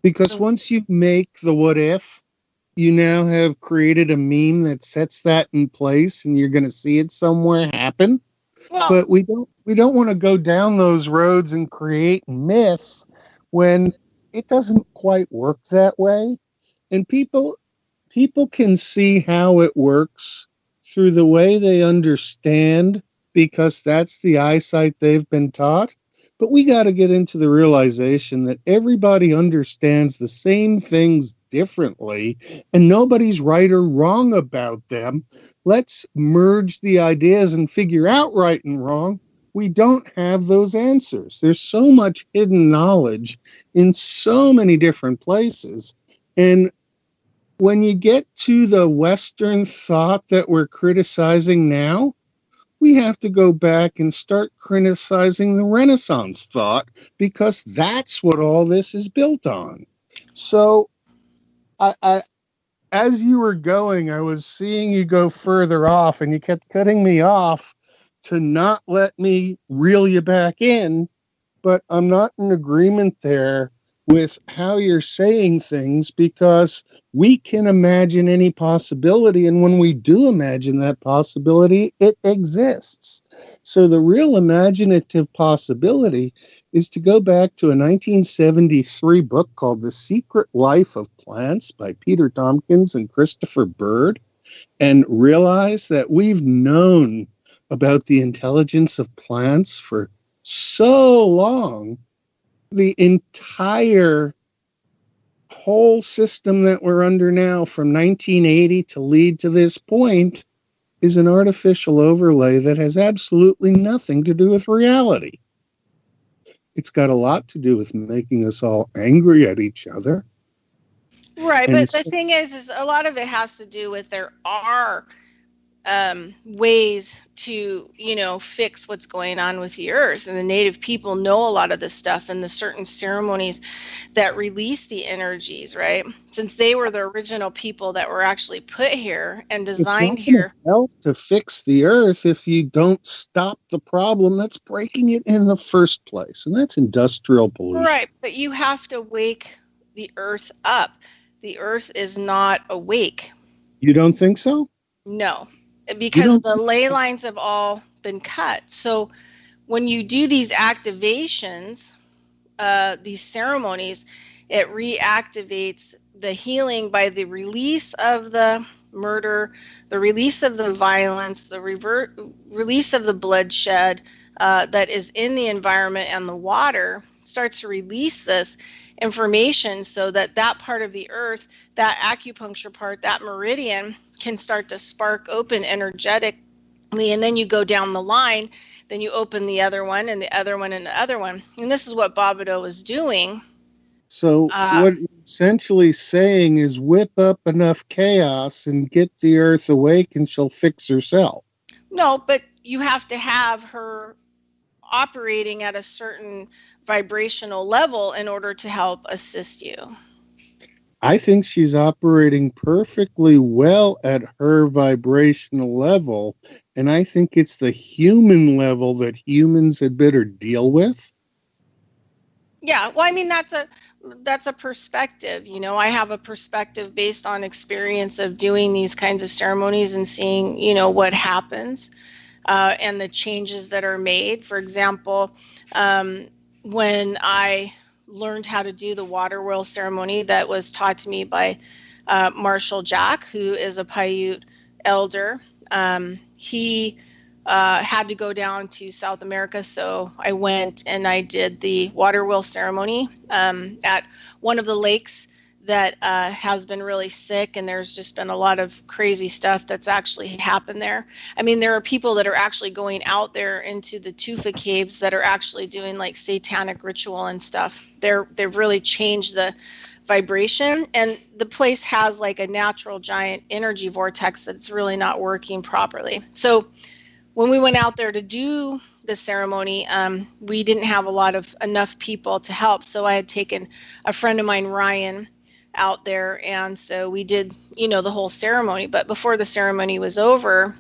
Because once you make the what if, you now have created a meme that sets that in place, and you're going to see it somewhere happen. Well, but we don't want to go down those roads and create myths when it doesn't quite work that way. And people people can see how it works through the way they understand, because that's the eyesight they've been taught. But we got to get into the realization that everybody understands the same things differently, and nobody's right or wrong about them. Let's merge the ideas and figure out right and wrong. We don't have those answers. There's so much hidden knowledge in so many different places. And when you get to the Western thought that we're criticizing now, we have to go back and start criticizing the Renaissance thought, because that's what all this is built on. So I as you were going, I was seeing you go further off, and you kept cutting me off to not let me reel you back in, but I'm not in agreement there with how you're saying things, because we can imagine any possibility, and when we do imagine that possibility, it exists. So the real imaginative possibility is to go back to a 1973 book called The Secret Life of Plants by Peter Tompkins and Christopher Bird, and realize that we've known about the intelligence of plants for so long. The entire whole system that we're under now from 1980 to lead to this point is an artificial overlay that has absolutely nothing to do with reality. It's got a lot to do with making us all angry at each other.
Right, but the thing is a lot of it has to do with there are ways to, fix what's going on with the earth. And the native people know a lot of this stuff, and the certain ceremonies that release the energies, right? Since they were the original people that were actually put here and designed here.
Help to fix the earth if you don't stop the problem that's breaking it in the first place. And that's industrial pollution.
Right, but you have to wake the earth up. The earth is not awake.
You don't think so?
No. Because the ley lines have all been cut. So when you do these activations, these ceremonies, it reactivates the healing by the release of the murder, the release of the violence, the release of the bloodshed that is in the environment, and the water starts to release this information so that that part of the earth, that acupuncture part, that meridian can start to spark open energetically. And then you go down the line, then you open the other one and the other one and the other one. And this is what Bobido was doing.
So what you're essentially saying is whip up enough chaos and get the earth awake and she'll fix herself.
No, but you have to have her operating at a certain vibrational level in order to help assist you.
I think she's operating perfectly well at her vibrational level, and I think it's the human level that humans had better deal with.
Yeah, well, I mean, that's a perspective. I have a perspective based on experience of doing these kinds of ceremonies and seeing, what happens and the changes that are made. For example, when I learned how to do the water whirl ceremony that was taught to me by Marshall Jack, who is a Paiute elder. He had to go down to South America, so I went and I did the water wheel ceremony at one of the lakes that has been really sick, and there's just been a lot of crazy stuff that's actually happened there. I mean, there are people that are actually going out there into the tufa caves that are actually doing like satanic ritual and stuff. They've really changed the vibration, and the place has like a natural giant energy vortex that's really not working properly. So when we went out there to do the ceremony, we didn't have enough people to help. So I had taken a friend of mine, Ryan, out there, and so we did, the whole ceremony. But before the ceremony was over,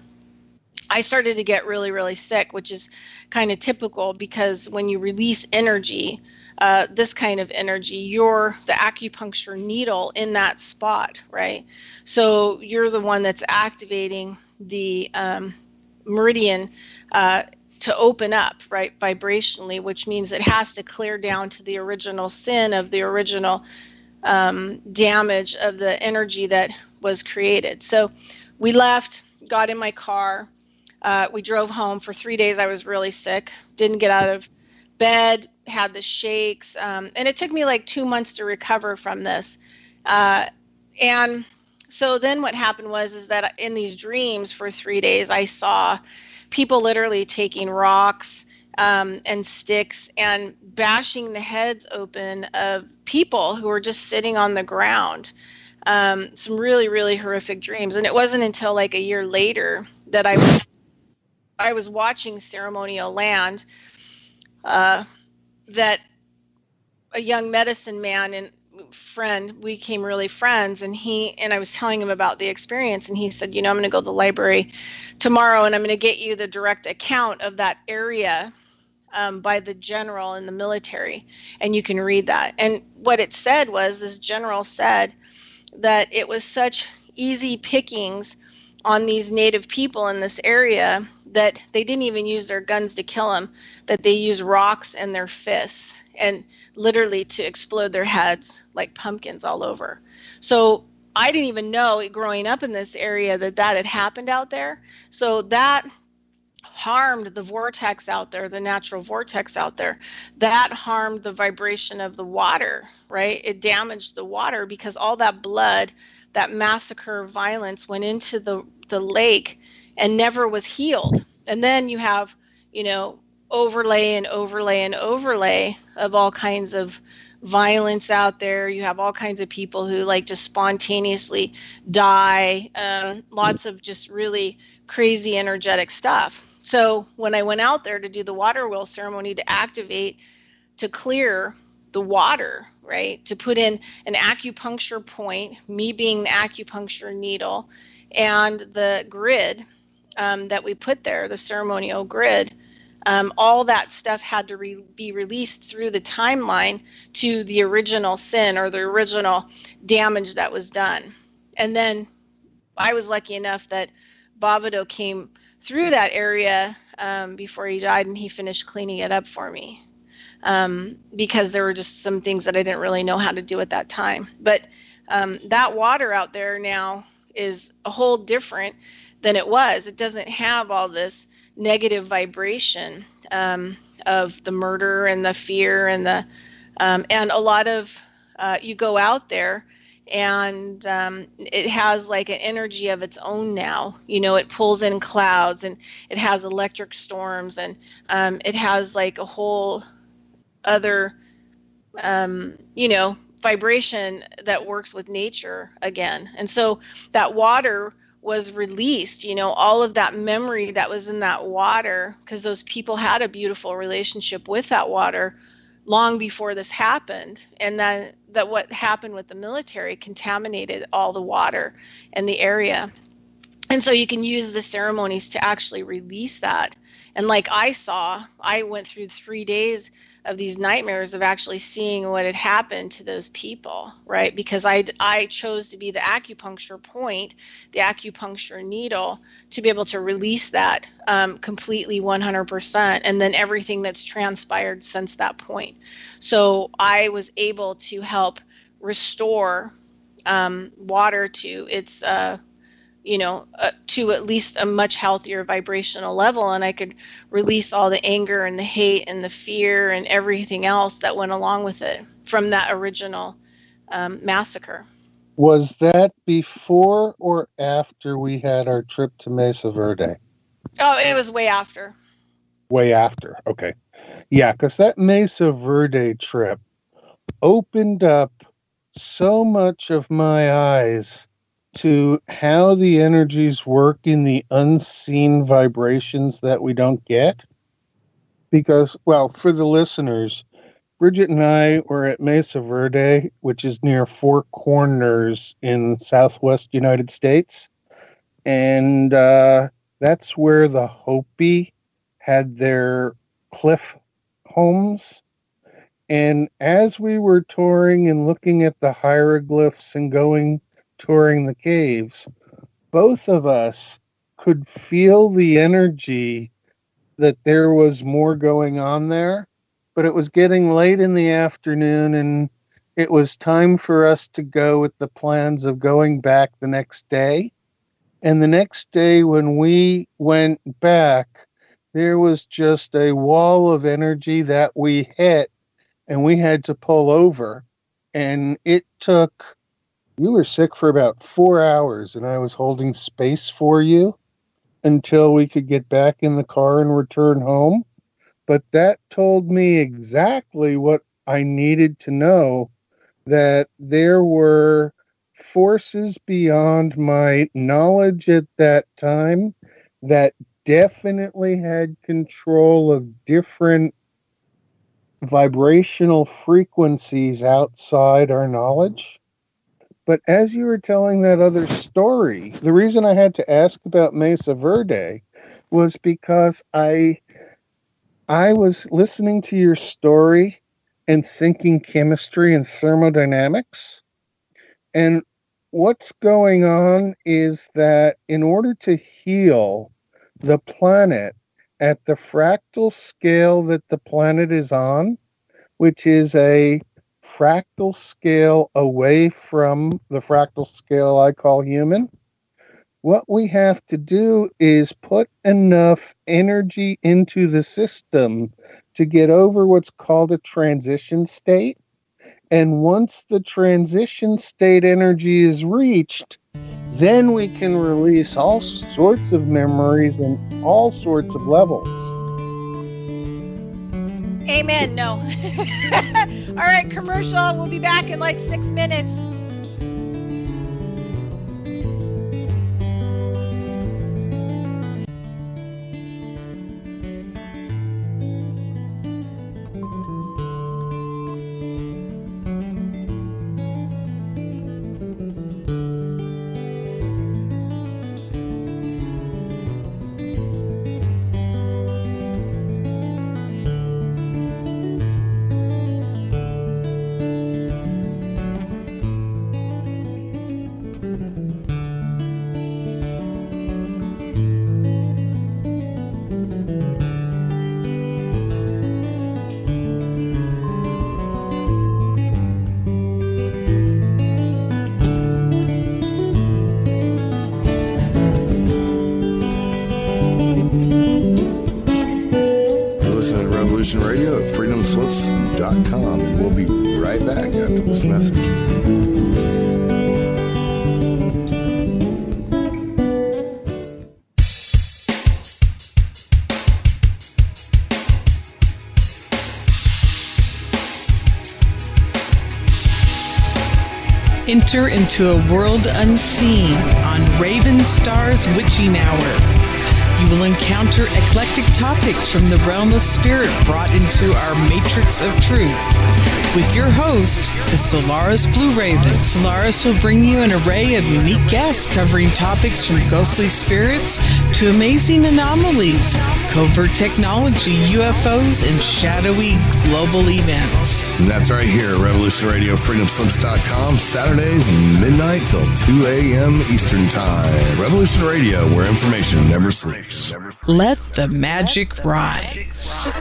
I started to get really, really sick, which is kind of typical, because when you release energy, this kind of energy, you're the acupuncture needle in that spot, right? So you're the one that's activating the meridian to open up, right, vibrationally, which means it has to clear down to the original sin of the original damage of the energy that was created. So we left, got in my car. We drove home. For 3 days, I was really sick, didn't get out of bed, had the shakes. And it took me like 2 months to recover from this. And so then what happened is that in these dreams for 3 days, I saw people literally taking rocks and sticks and bashing the heads open of people who were just sitting on the ground. Some really, really horrific dreams. And it wasn't until like a year later that I was watching Ceremonial Land that a young medicine man and friend, we became really friends, and I was telling him about the experience, and he said, I'm going to go to the library tomorrow and I'm going to get you the direct account of that area by the general in the military, and you can read that. And what it said was, this general said that it was such easy pickings on these native people in this area that they didn't even use their guns to kill them, that they used rocks and their fists and literally to explode their heads like pumpkins all over. So I didn't even know growing up in this area that had happened out there. So that harmed the vortex out there, the natural vortex out there. That harmed the vibration of the water, right? It damaged the water because all that blood, that massacre violence went into the lake and never was healed. And then you have, overlay and overlay and overlay of all kinds of violence out there. You have all kinds of people who like just spontaneously die, lots of just really crazy energetic stuff. So when I went out there to do the water wheel ceremony to activate, to clear the water, right, to put in an acupuncture point, me being the acupuncture needle, and the grid that we put there, the ceremonial grid, all that stuff had to be released through the timeline to the original sin or the original damage that was done. And then I was lucky enough that Babadook came through that area before he died, and he finished cleaning it up for me because there were just some things that I didn't really know how to do at that time. But that water out there now is a whole different than it was. It doesn't have all this negative vibration of the murder and the fear and the and a lot of you go out there and it has like an energy of its own now. It pulls in clouds, and it has electric storms, and it has like a whole other vibration that works with nature again. And so that water was released, all of that memory that was in that water, because those people had a beautiful relationship with that water long before this happened. And that what happened with the military contaminated all the water in the area. And so you can use the ceremonies to actually release that. And like I went through 3 days of these nightmares of actually seeing what had happened to those people, right? Because I chose to be the acupuncture point, the acupuncture needle, to be able to release that completely 100%, and then everything that's transpired since that point. So I was able to help restore water to its to at least a much healthier vibrational level, and I could release all the anger and the hate and the fear and everything else that went along with it from that original massacre.
Was that before or after we had our trip to Mesa Verde?
Oh, it was way after.
Way after, okay. Yeah, because that Mesa Verde trip opened up so much of my eyes to how the energies work in the unseen vibrations that we don't get. Because, well, for the listeners, Bridgette and I were at Mesa Verde, which is near Four Corners in Southwest United States. And that's where the Hopi had their cliff homes. And as we were touring and looking at the hieroglyphs and touring the caves, both of us could feel the energy that there was more going on there, but it was getting late in the afternoon, and it was time for us to go with the plans of going back the next day. And the next day when we went back, there was just a wall of energy that we hit, and we had to pull over. And it took, you were sick for about 4 hours, and I was holding space for you until we could get back in the car and return home. But that told me exactly what I needed to know, that there were forces beyond my knowledge at that time that definitely had control of different vibrational frequencies outside our knowledge. But as you were telling that other story, the reason I had to ask about Mesa Verde was because I was listening to your story and thinking chemistry and thermodynamics. And what's going on is that in order to heal the planet at the fractal scale that the planet is on, which is a fractal scale away from the fractal scale I call human, what we have to do is put enough energy into the system to get over what's called a transition state. And once the transition state energy is reached, then we can release all sorts of memories and all sorts of levels.
Amen. No. All right, commercial. We'll be back in like 6 minutes.
Radio at freedomslips.com, and we'll be right back after this message.
Enter into a world unseen on Raven Star's Witching Hour. You will encounter eclectic topics from the realm of spirit brought into our matrix of truth. With your host, the Solaris Blue Raven. Solaris will bring you an array of unique guests covering topics from ghostly spirits to amazing anomalies, covert technology, UFOs, and shadowy global events.
And that's right here at Revolution Radio, freedomslips.com, Saturdays midnight till 2 a.m. Eastern Time. Revolution Radio, where information never sleeps.
Let the magic rise.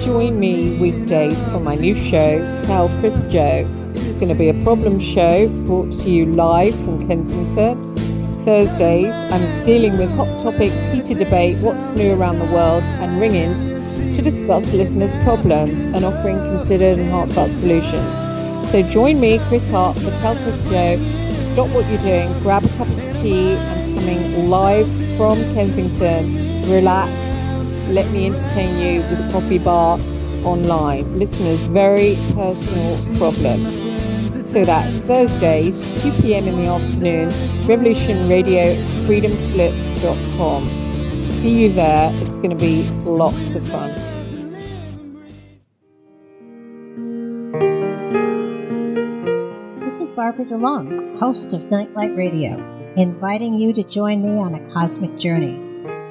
Join me weekdays for my new show, Tell Chris Joe. It's going to be a problem show brought to you live from Kensington. Thursdays, I'm dealing with hot topics, heated debate, what's new around the world, and ring-ins to discuss listeners' problems and offering considered and heartfelt solutions. So join me, Chris Hart, for Tell Chris Joe. Stop what you're doing, grab a cup of tea. I'm coming live from Kensington. Relax. Let me entertain you with a coffee bar online. Listeners' very personal problems. So that's Thursdays, 2 p.m. in the afternoon, Revolution Radio, freedomslips.com. See you there. It's going to be lots of fun.
This is Barbara DeLong, host of Nightlight Radio, inviting you to join me on a cosmic journey,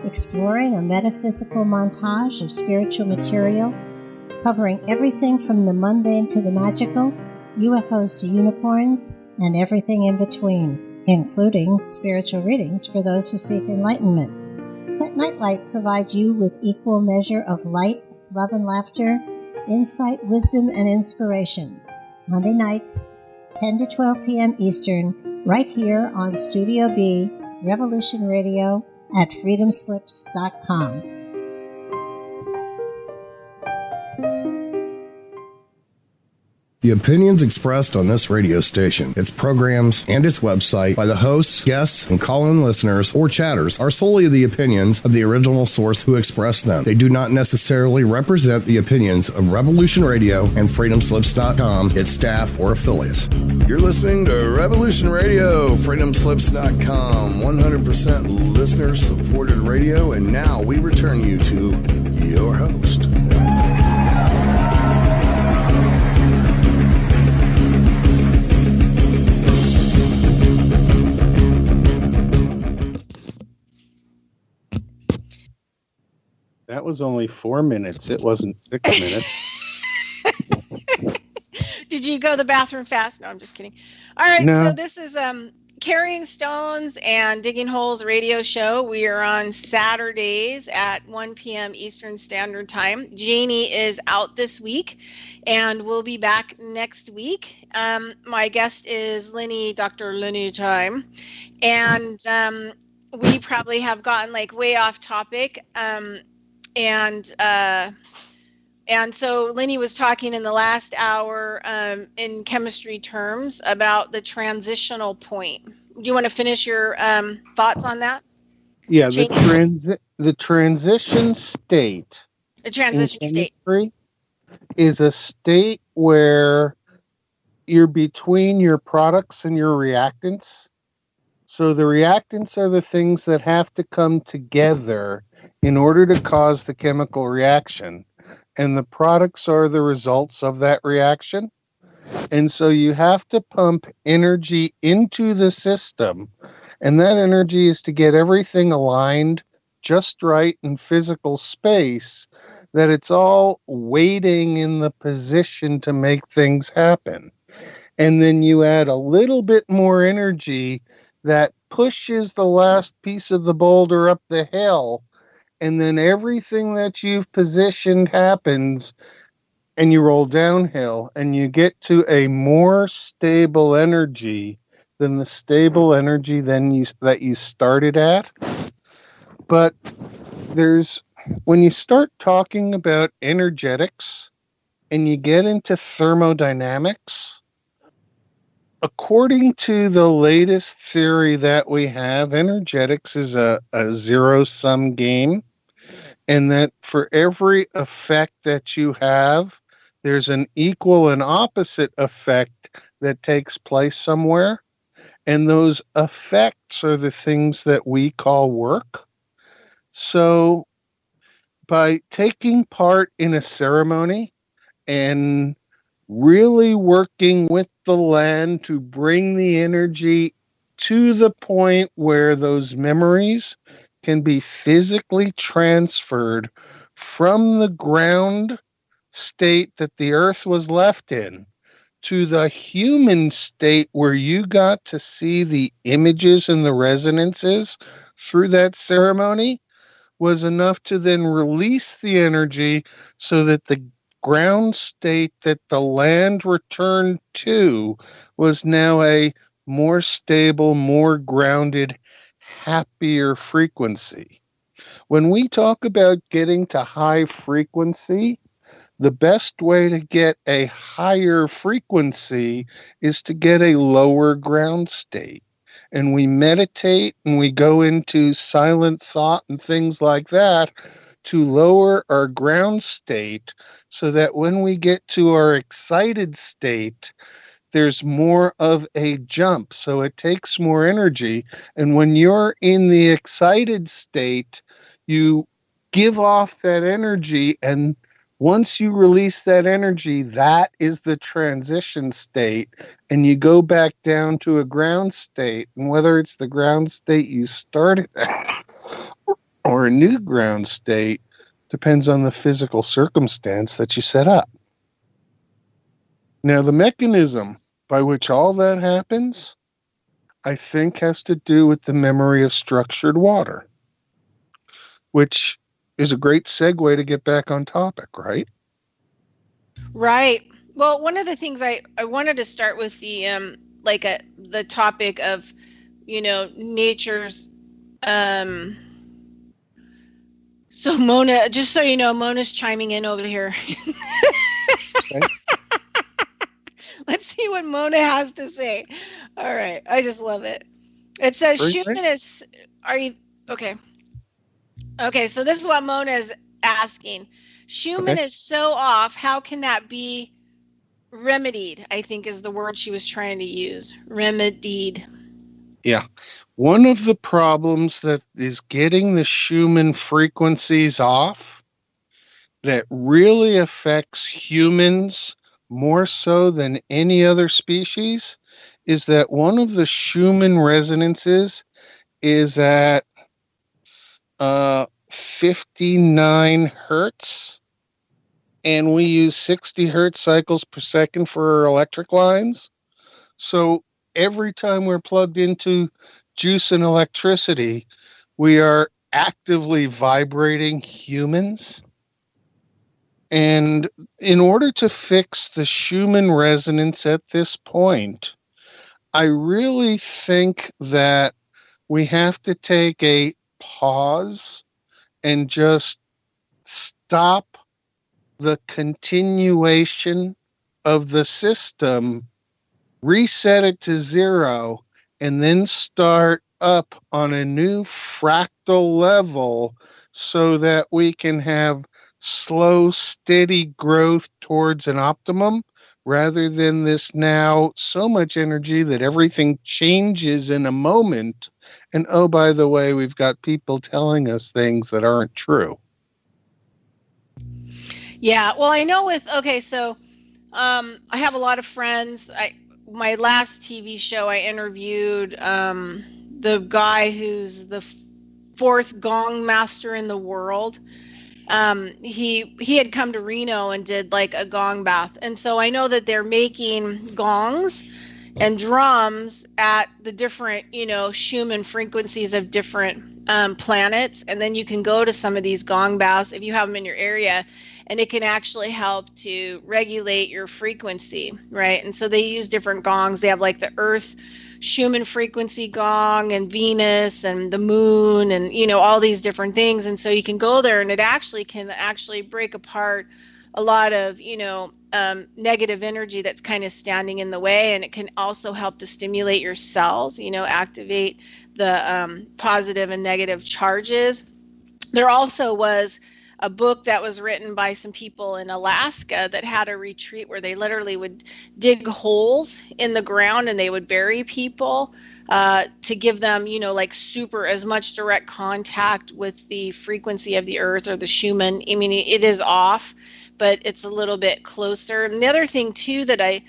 exploring a metaphysical montage of spiritual material, covering everything from the mundane to the magical, UFOs to unicorns, and everything in between, including spiritual readings for those who seek enlightenment. Let Nightlight provide you with equal measure of light, love and laughter, insight, wisdom, and inspiration. Monday nights, 10 to 12 p.m. Eastern, right here on Studio B, Revolution Radio at freedomslips.com.
The opinions expressed on this radio station, its programs, and its website by the hosts, guests, and call-in listeners or chatters are solely the opinions of the original source who expressed them. They do not necessarily represent the opinions of Revolution Radio and freedomslips.com, its staff, or affiliates. You're listening to Revolution Radio, freedomslips.com, 100% listener-supported radio, and now we return you to your host.
That was only 4 minutes. It wasn't 6 minutes.
Did you go to the bathroom fast? No, I'm just kidding. All right,
No.
so this is Carrying Stones and Digging Holes radio show. We are on Saturdays at 1 p.m. Eastern Standard Time. Jannie is out this week, and we'll be back next week. My guest is Lenny, Dr. Lenny Time, and we probably have gotten like way off topic. And so Lenny was talking in the last hour in chemistry terms about the transitional point. Do you want to finish your thoughts on that?
Yeah, the transition state.
The transition state
is a state where you're between your products and your reactants. So the reactants are the things that have to come together in order to cause the chemical reaction. And the products are the results of that reaction. And so you have to pump energy into the system. And that energy is to get everything aligned just right in physical space, that it's all waiting in the position to make things happen. And then you add a little bit more energy that pushes the last piece of the boulder up the hill, and then everything that you've positioned happens, and you roll downhill, and you get to a more stable energy than the stable energy that you started at. But when you start talking about energetics and you get into thermodynamics, according to the latest theory that we have, energetics is a zero-sum game, and that for every effect that you have, there's an equal and opposite effect that takes place somewhere, and those effects are the things that we call work. So by taking part in a ceremony and really working with the land to bring the energy to the point where those memories can be physically transferred from the ground state that the earth was left in to the human state where you got to see the images and the resonances through that ceremony, was enough to then release the energy so that the ground state that the land returned to was now a more stable, more grounded, happier frequency. When we talk about getting to high frequency, the best way to get a higher frequency is to get a lower ground state. And we meditate and we go into silent thought and things like that to lower our ground state, so that when we get to our excited state, there's more of a jump. So it takes more energy. And when you're in the excited state, you give off that energy. And once you release that energy, that is the transition state. And you go back down to a ground state. And whether it's the ground state you started at or a new ground state depends on the physical circumstance that you set up. Now, the mechanism by which all that happens, I think, has to do with the memory of structured water, which is a great segue to get back on topic, right?
Right. Well, one of the things I wanted to start with the topic of, nature's, so Mona, just so you know, Mona's chiming in over here.
Okay.
Let's see what Mona has to say. All right. I just love it. It says, Schumann is, are you, okay. Okay, so this is what Mona is asking. Schumann is so off. How can that be remedied? I think is the word she was trying to use. Remedied.
Yeah. One of the problems that is getting the Schumann frequencies off that really affects humans more so than any other species is that one of the Schumann resonances is at 59 hertz, and we use 60 hertz cycles per second for our electric lines. So every time we're plugged into juice and electricity, we are actively vibrating humans. And in order to fix the Schumann resonance at this point, I really think that we have to take a pause and just stop the continuation of the system, reset it to 0, and then start up on a new fractal level so that we can have slow, steady growth towards an optimum rather than this now so much energy that everything changes in a moment. And oh, by the way, we've got people telling us things that aren't true.
Yeah, well, I know so I have a lot of friends. My last TV show, I interviewed the guy who's the fourth gong master in the world. He had come to Reno and did like a gong bath. And so I know that they're making gongs and drums at the different, Schumann frequencies of different planets. And then you can go to some of these gong baths if you have them in your area, and it can actually help to regulate your frequency, right? And so they use different gongs. They have like the Earth Schumann frequency gong and Venus and the moon and, all these different things. And so you can go there and it can break apart a lot of, negative energy that's kind of standing in the way. And it can also help to stimulate your cells, activate the positive and negative charges. There also was a book that was written by some people in Alaska that had a retreat where they literally would dig holes in the ground and they would bury people to give them, super as much direct contact with the frequency of the earth or the Schumann. I mean, it is off, but it's a little bit closer. And the other thing too that I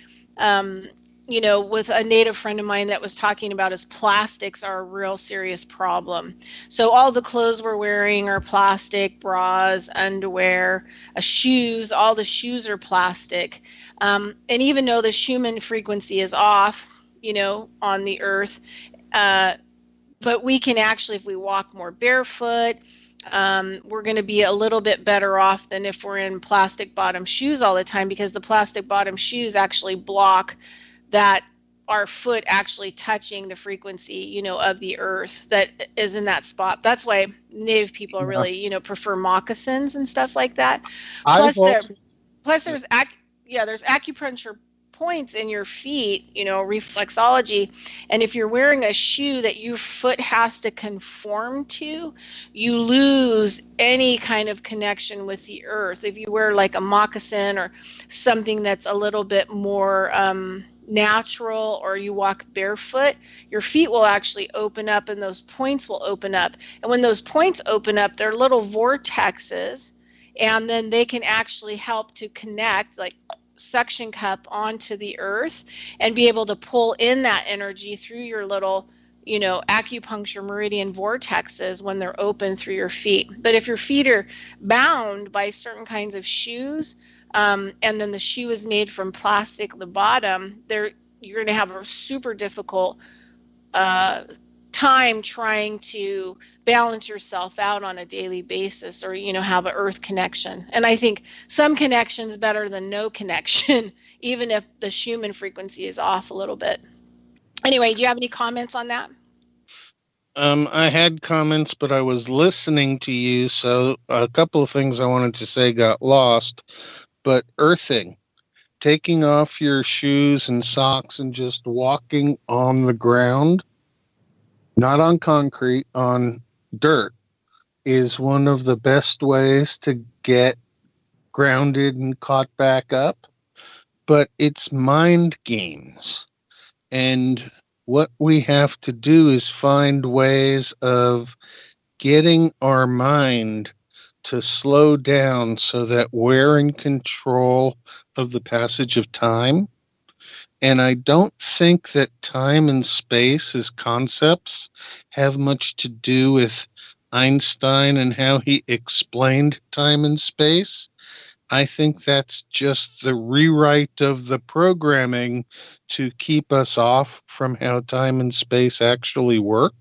with a native friend of mine that was talking about is plastics are a real serious problem. So all the clothes we're wearing are plastic, bras, underwear, shoes, all the shoes are plastic. And even though the Schumann frequency is off, on the earth, but we can actually, if we walk more barefoot, we're going to be a little bit better off than if we're in plastic bottom shoes all the time, because the plastic bottom shoes actually block that our foot actually touching the frequency, of the earth that is in that spot. That's why Native people really, prefer moccasins and stuff like that. Plus there's acupuncture points in your feet, reflexology. And if you're wearing a shoe that your foot has to conform to, you lose any kind of connection with the earth. If you wear like a moccasin or something that's a little bit more natural, or you walk barefoot, your feet will actually open up and those points will open up. And when those points open up, they're little vortexes, and then they can actually help to connect, like suction cup onto the earth, and be able to pull in that energy through your little, acupuncture meridian vortexes when they're open through your feet. But if your feet are bound by certain kinds of shoes, and then the shoe is made from plastic, the bottom, you're going to have a super difficult time trying to balance yourself out on a daily basis, or, have an earth connection. And I think some connection's better than no connection, even if the Schumann frequency is off a little bit. Anyway, do you have any comments on that?
I had comments, but I was listening to you, so a couple of things I wanted to say got lost. But earthing, taking off your shoes and socks and just walking on the ground, not on concrete, on dirt, is one of the best ways to get grounded and caught back up. But it's mind games. And what we have to do is find ways of getting our mind to slow down so that we're in control of the passage of time. And I don't think that time and space as concepts have much to do with Einstein and how he explained time and space. I think that's just the rewrite of the programming to keep us off from how time and space actually work.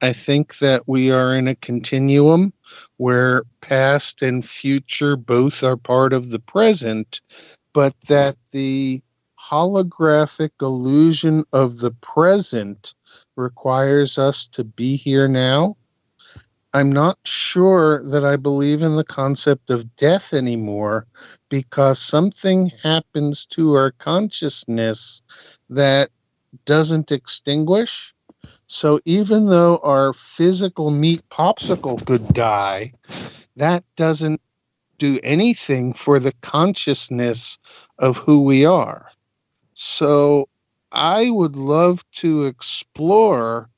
I think that we are in a continuum where past and future both are part of the present, but that the holographic illusion of the present requires us to be here now. I'm not sure that I believe in the concept of death anymore, because something happens to our consciousness that doesn't extinguish. So even though our physical meat popsicle could die, that doesn't do anything for the consciousness of who we are. So I would love to explore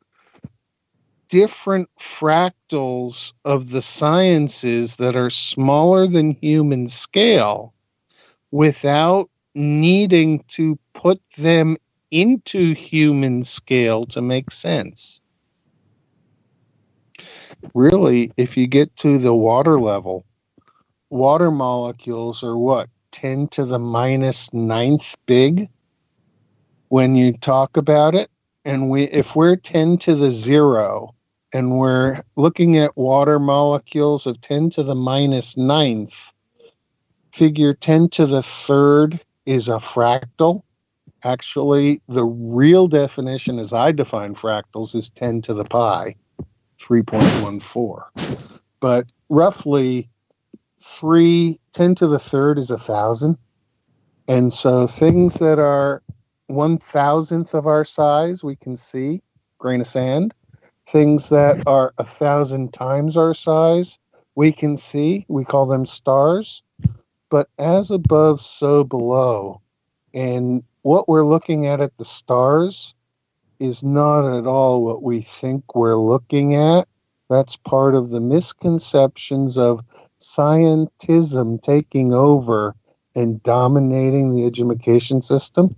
different fractals of the sciences that are smaller than human scale without needing to put them into human scale to make sense. Really, if you get to the water level, water molecules are what, 10 to the minus ninth big when you talk about it? And if we're 10 to the 0, and we're looking at water molecules of 10 to the minus ninth, figure 10 to the third is a fractal. Actually, the real definition as I define fractals is 10 to the pi, 3.14. But roughly 10 to the third is 1,000. And so things that are 1,000th of our size, we can see, grain of sand. Things that are 1,000 times our size, we can see, we call them stars. But as above, so below. And what we're looking at the stars is not at all what we think we're looking at. That's part of the misconceptions of scientism taking over and dominating the education system.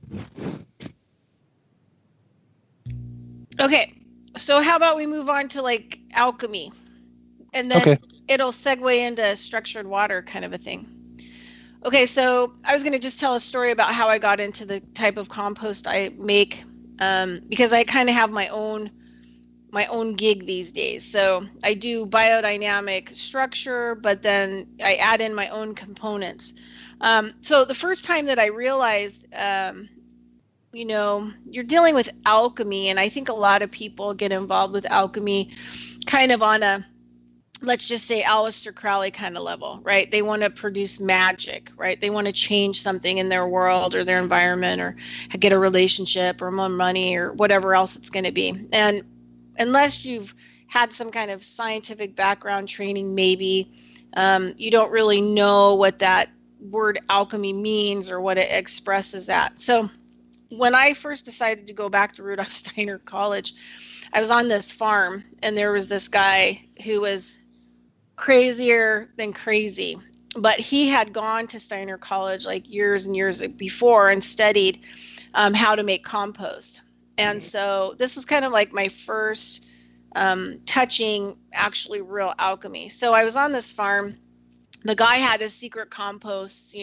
Okay. So how about we move on to like alchemy, and then it'll segue into structured water kind of a thing. Okay, so I was going to just tell a story about how I got into the type of compost I make, because I kind of have my own gig these days. So I do biodynamic structure, but then I add in my own components. So the first time that I realized, you're dealing with alchemy, and I think a lot of people get involved with alchemy kind of on a, let's just say, Aleister Crowley kind of level, right? They want to produce magic, right? They want to change something in their world or their environment, or get a relationship or more money or whatever else it's going to be. And unless you've had some kind of scientific background training, maybe you don't really know what that word alchemy means or what it expresses at. So when I first decided to go back to Rudolf Steiner College, I was on this farm, and there was this guy who was crazier than crazy, but he had gone to Steiner College like years and years before and studied how to make compost. And so this was kind of like my first touching actually real alchemy. So I was on this farm, the guy had his secret composts,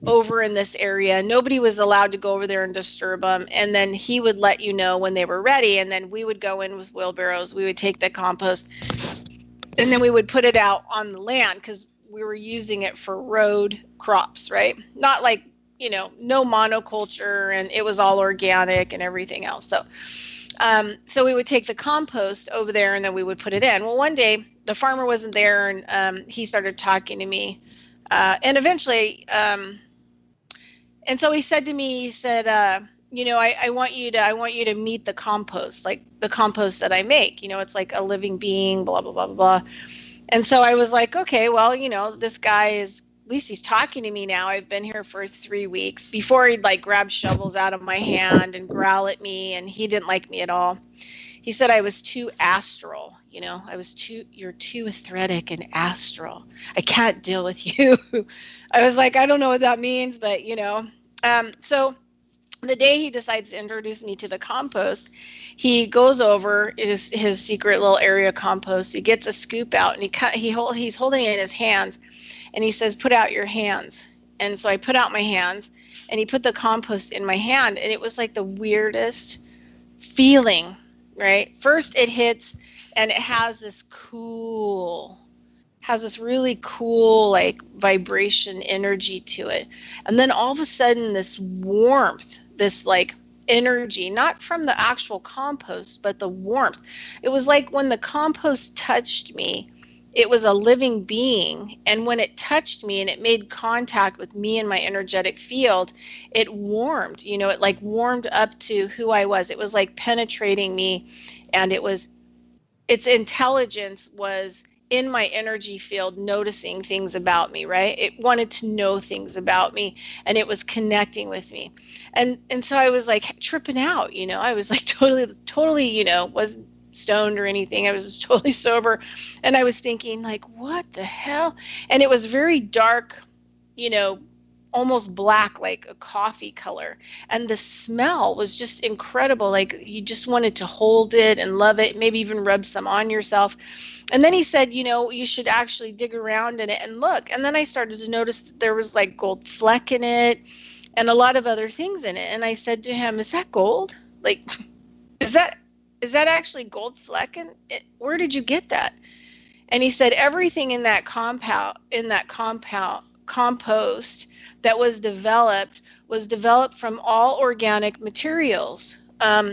over in this area. Nobody was allowed to go over there and disturb them. And then he would let you know when they were ready. And then we would go in with wheelbarrows. We would take the compost and then we would put it out on the land because we were using it for road crops, right? Not like, no monoculture, and it was all organic and everything else. So we would take the compost over there and then we would put it in. Well, one day the farmer wasn't there, and he started talking to me, and eventually, and so he said to me, he said, I want you to meet the compost, like the compost that I make. It's like a living being, blah blah blah blah blah. And so I was like, okay, well, this guy is, at least he's talking to me now. I've been here for 3 weeks. Before, he'd like grab shovels out of my hand and growl at me, and he didn't like me at all. He said I was too astral. You're too etheric and astral. I can't deal with you. I was like, I don't know what that means, but so the day he decides to introduce me to the compost, he goes over his secret little area compost. He gets a scoop out and he's holding it in his hands. And he says, put out your hands. And so I put out my hands, and he put the compost in my hand. And it was like the weirdest feeling, right? First it hits, and it has this really cool, like vibration energy to it. And then all of a sudden this warmth, this like energy, not from the actual compost, but the warmth. It was like when the compost touched me, it was a living being. And when it touched me and it made contact with me and my energetic field, it warmed, it like warmed up to who I was. It was like penetrating me, and its intelligence was in my energy field, noticing things about me, right? It wanted to know things about me, and it was connecting with me. And so I was like tripping out, I was like totally, wasn't stoned or anything. I was just totally sober. And I was thinking like, what the hell? And it was very dark, almost black, like a coffee color. And the smell was just incredible. Like you just wanted to hold it and love it, maybe even rub some on yourself. And then he said, you should actually dig around in it and look. And then I started to notice that there was like gold fleck in it and a lot of other things in it. And I said to him, is that gold? Like, is that actually gold fleck? And where did you get that? And he said everything in that compost that was developed from all organic materials.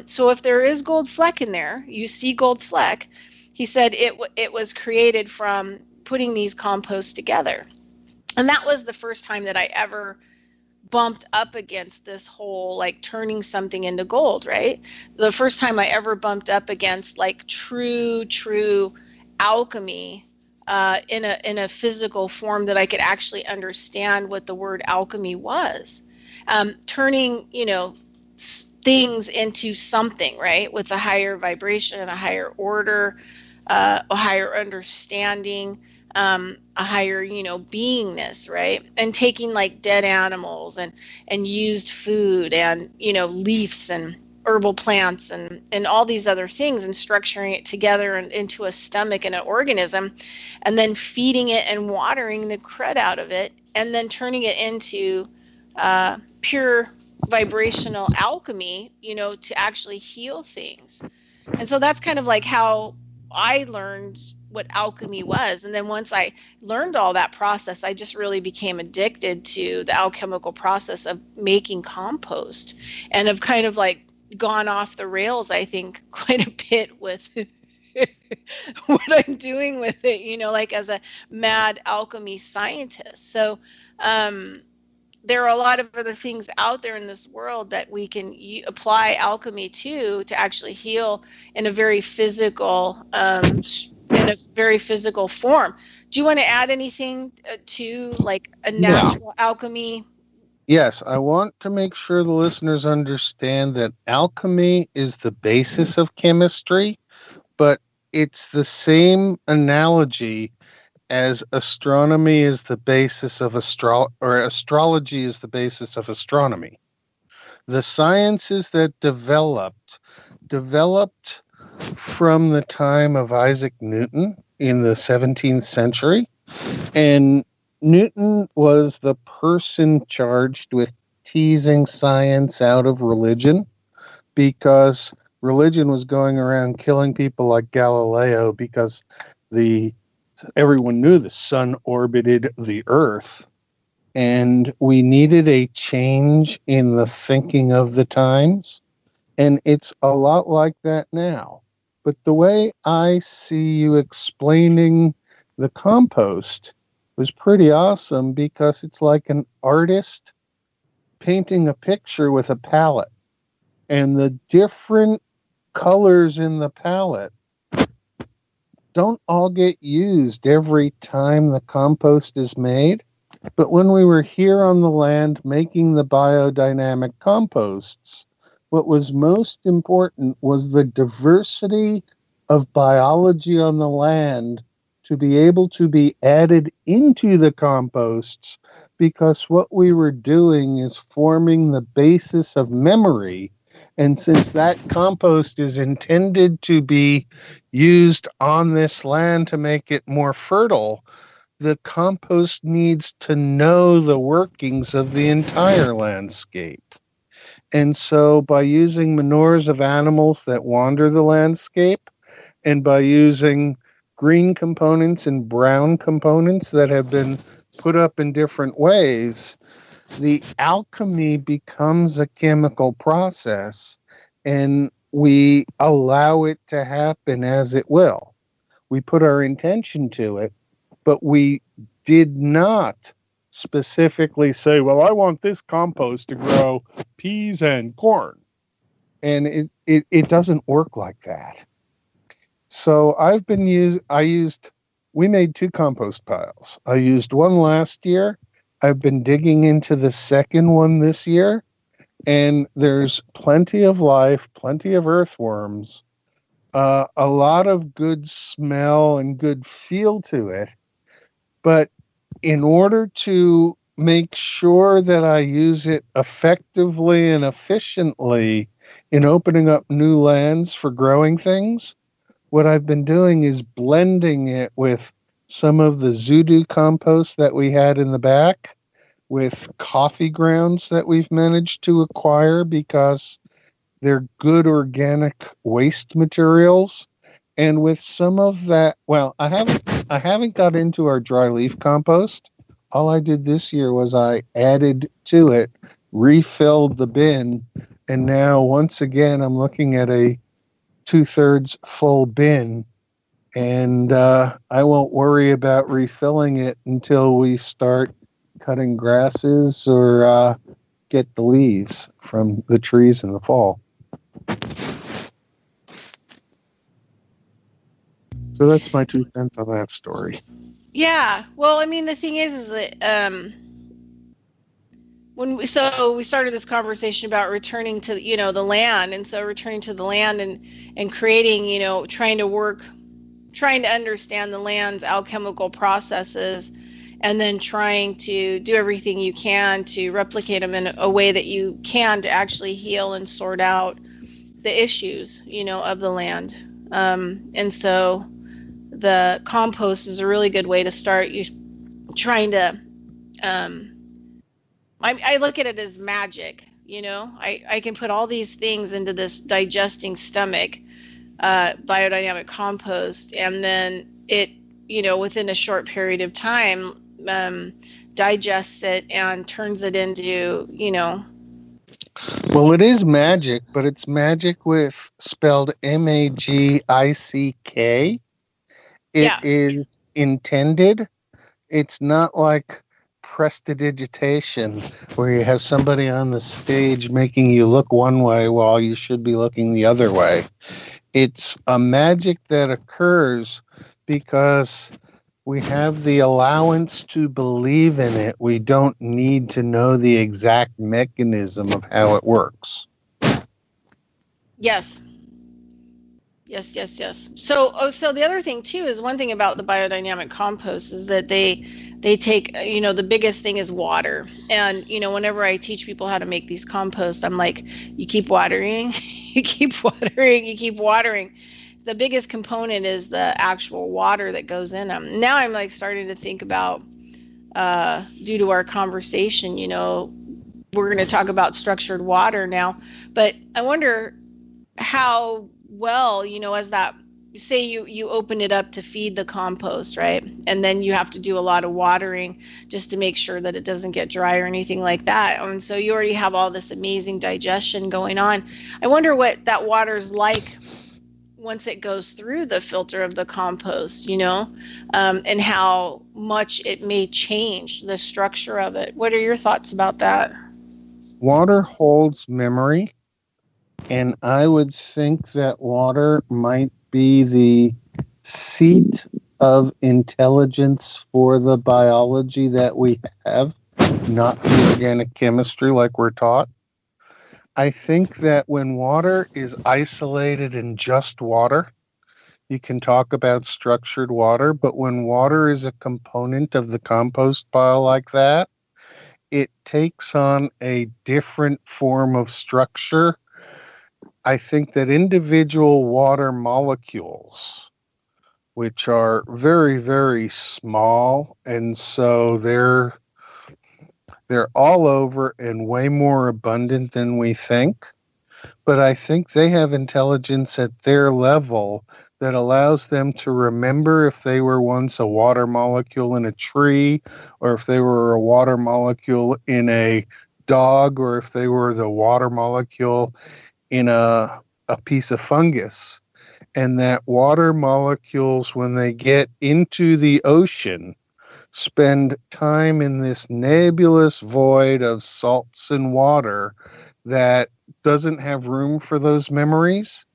So if there is gold fleck in there, you see gold fleck. He said it was created from putting these composts together. And that was the first time that I ever bumped up against this whole like turning something into gold, right? The first time I ever bumped up against like true alchemy in a physical form that I could actually understand what the word alchemy was. Turning, things into something, right? With a higher vibration and a higher order, a higher understanding, a higher, beingness, right? And taking like dead animals and used food and, leaves and herbal plants and all these other things and structuring it together and into a stomach and an organism, and then feeding it and watering the crud out of it, and then turning it into pure vibrational alchemy, to actually heal things. And so that's kind of like how I learned what alchemy was. And then once I learned all that process, I just really became addicted to the alchemical process of making compost, and have kind of like gone off the rails, I think, quite a bit with what I'm doing with it, like as a mad alchemy scientist. So there are a lot of other things out there in this world that we can apply alchemy to actually heal in a very physical form. Do you want to add anything to like a natural alchemy?
Yes, I want to make sure the listeners understand that alchemy is the basis of chemistry, but it's the same analogy as astronomy is the basis of astrology is the basis of astronomy. The sciences that developed from the time of Isaac Newton in the 17th century, and Newton was the person charged with teasing science out of religion, because religion was going around killing people like Galileo because everyone knew the sun orbited the earth, and we needed a change in the thinking of the times. And it's a lot like that now. But the way I see you explaining the compost was pretty awesome, because it's like an artist painting a picture with a palette. And the different colors in the palette don't all get used every time the compost is made. But when we were here on the land making the biodynamic composts, what was most important was the diversity of biology on the land to be able to be added into the composts, because what we were doing is forming the basis of memory. And since that compost is intended to be used on this land to make it more fertile, the compost needs to know the workings of the entire landscape. And so by using manures of animals that wander the landscape, and by using green components and brown components that have been put up in different ways, the alchemy becomes a chemical process, and we allow it to happen as it will. We put our intention to it, but we did not specifically say, well, I want this compost to grow peas and corn. And it doesn't work like that. So we made 2 compost piles. I used one last year. I've been digging into the second one this year, and there's plenty of life, plenty of earthworms, a lot of good smell and good feel to it. But in order to make sure that I use it effectively and efficiently in opening up new lands for growing things, what I've been doing is blending it with some of the Zudu compost that we had in the back, with coffee grounds that we've managed to acquire because they're good organic waste materials. And with some of that, well, I haven't got into our dry leaf compost. All I did this year was I added to it, refilled the bin, and now once again I'm looking at a 2/3 full bin, and I won't worry about refilling it until we start cutting grasses or get the leaves from the trees in the fall. So that's my 2 cents on that story.
Yeah. Well, I mean, the thing is that when we started this conversation about returning to the land, and so returning to the land and creating, trying to understand the land's alchemical processes, and then trying to do everything you can to replicate them in a way that you can to actually heal and sort out the issues, of the land. And so the compost is a really good way to start. You trying to, I look at it as magic. I can put all these things into this digesting stomach, biodynamic compost, and then it, within a short period of time, digests it and turns it into,
Well, it is magic, but it's magic spelled MAGICK. It is intended. It's not like prestidigitation, where you have somebody on the stage making you look one way while you should be looking the other way. It's a magic that occurs because we have the allowance to believe in it. We don't need to know the exact mechanism of how it works.
Yes. So the other thing too is, one thing about the biodynamic compost is that they take, the biggest thing is water. And, whenever I teach people how to make these composts, I'm like, you keep watering, you keep watering. The biggest component is the actual water that goes in them. Now I'm like starting to think about due to our conversation. We're going to talk about structured water now, but I wonder how well, as that, say you open it up to feed the compost, right? And then you have to do a lot of watering just to make sure that it doesn't get dry or anything like that. And so you already have all this amazing digestion going on. I wonder what that water's like once it goes through the filter of the compost, and how much it may change the structure of it. What are your thoughts about that?
Water holds memory, and I would think that water might be the seat of intelligence for the biology that we have, not the organic chemistry like we're taught. I think that when water is isolated in just water, you can talk about structured water, but when water is a component of the compost pile like that, it takes on a different form of structure. I think that individual water molecules, which are very, very small, and so they're all over and way more abundant than we think. But I think they have intelligence at their level that allows them to remember if they were once a water molecule in a tree, or if they were a water molecule in a dog, or if they were the water molecule in a piece of fungus. And that water molecules, when they get into the ocean, spend time in this nebulous void of salts and water that doesn't have room for those memories.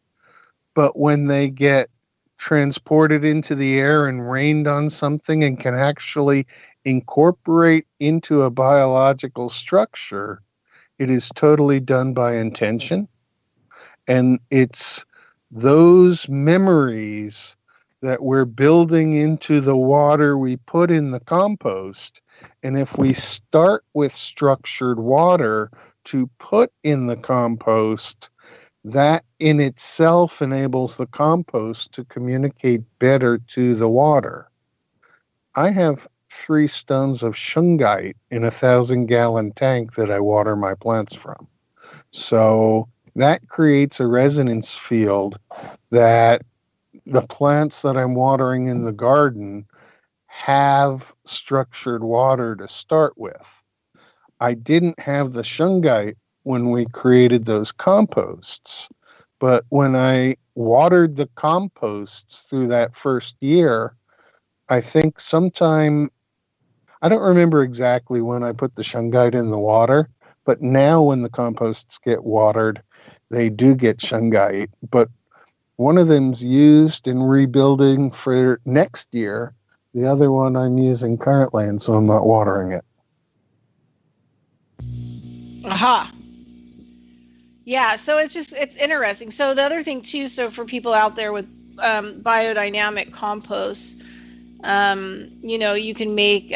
But when they get transported into the air and rained on something and can actually incorporate into a biological structure, it is totally done by intention. And it's those memories that we're building into the water we put in the compost. And if we start with structured water to put in the compost, that in itself enables the compost to communicate better to the water. I have 3 stones of shungite in a 1,000-gallon tank that I water my plants from. So that creates a resonance field that the plants that I'm watering in the garden have structured water to start with. I didn't have the shungite when we created those composts, but when I watered the composts through that first year, I think sometime, I don't remember exactly when I put the shungite in the water, but now when the composts get watered, they do get shungite. But one of them's used in rebuilding for next year. The other one I'm using currently, and so I'm not watering it.
Aha. Yeah, so it's interesting. So the other thing too, so for people out there with biodynamic compost, you can make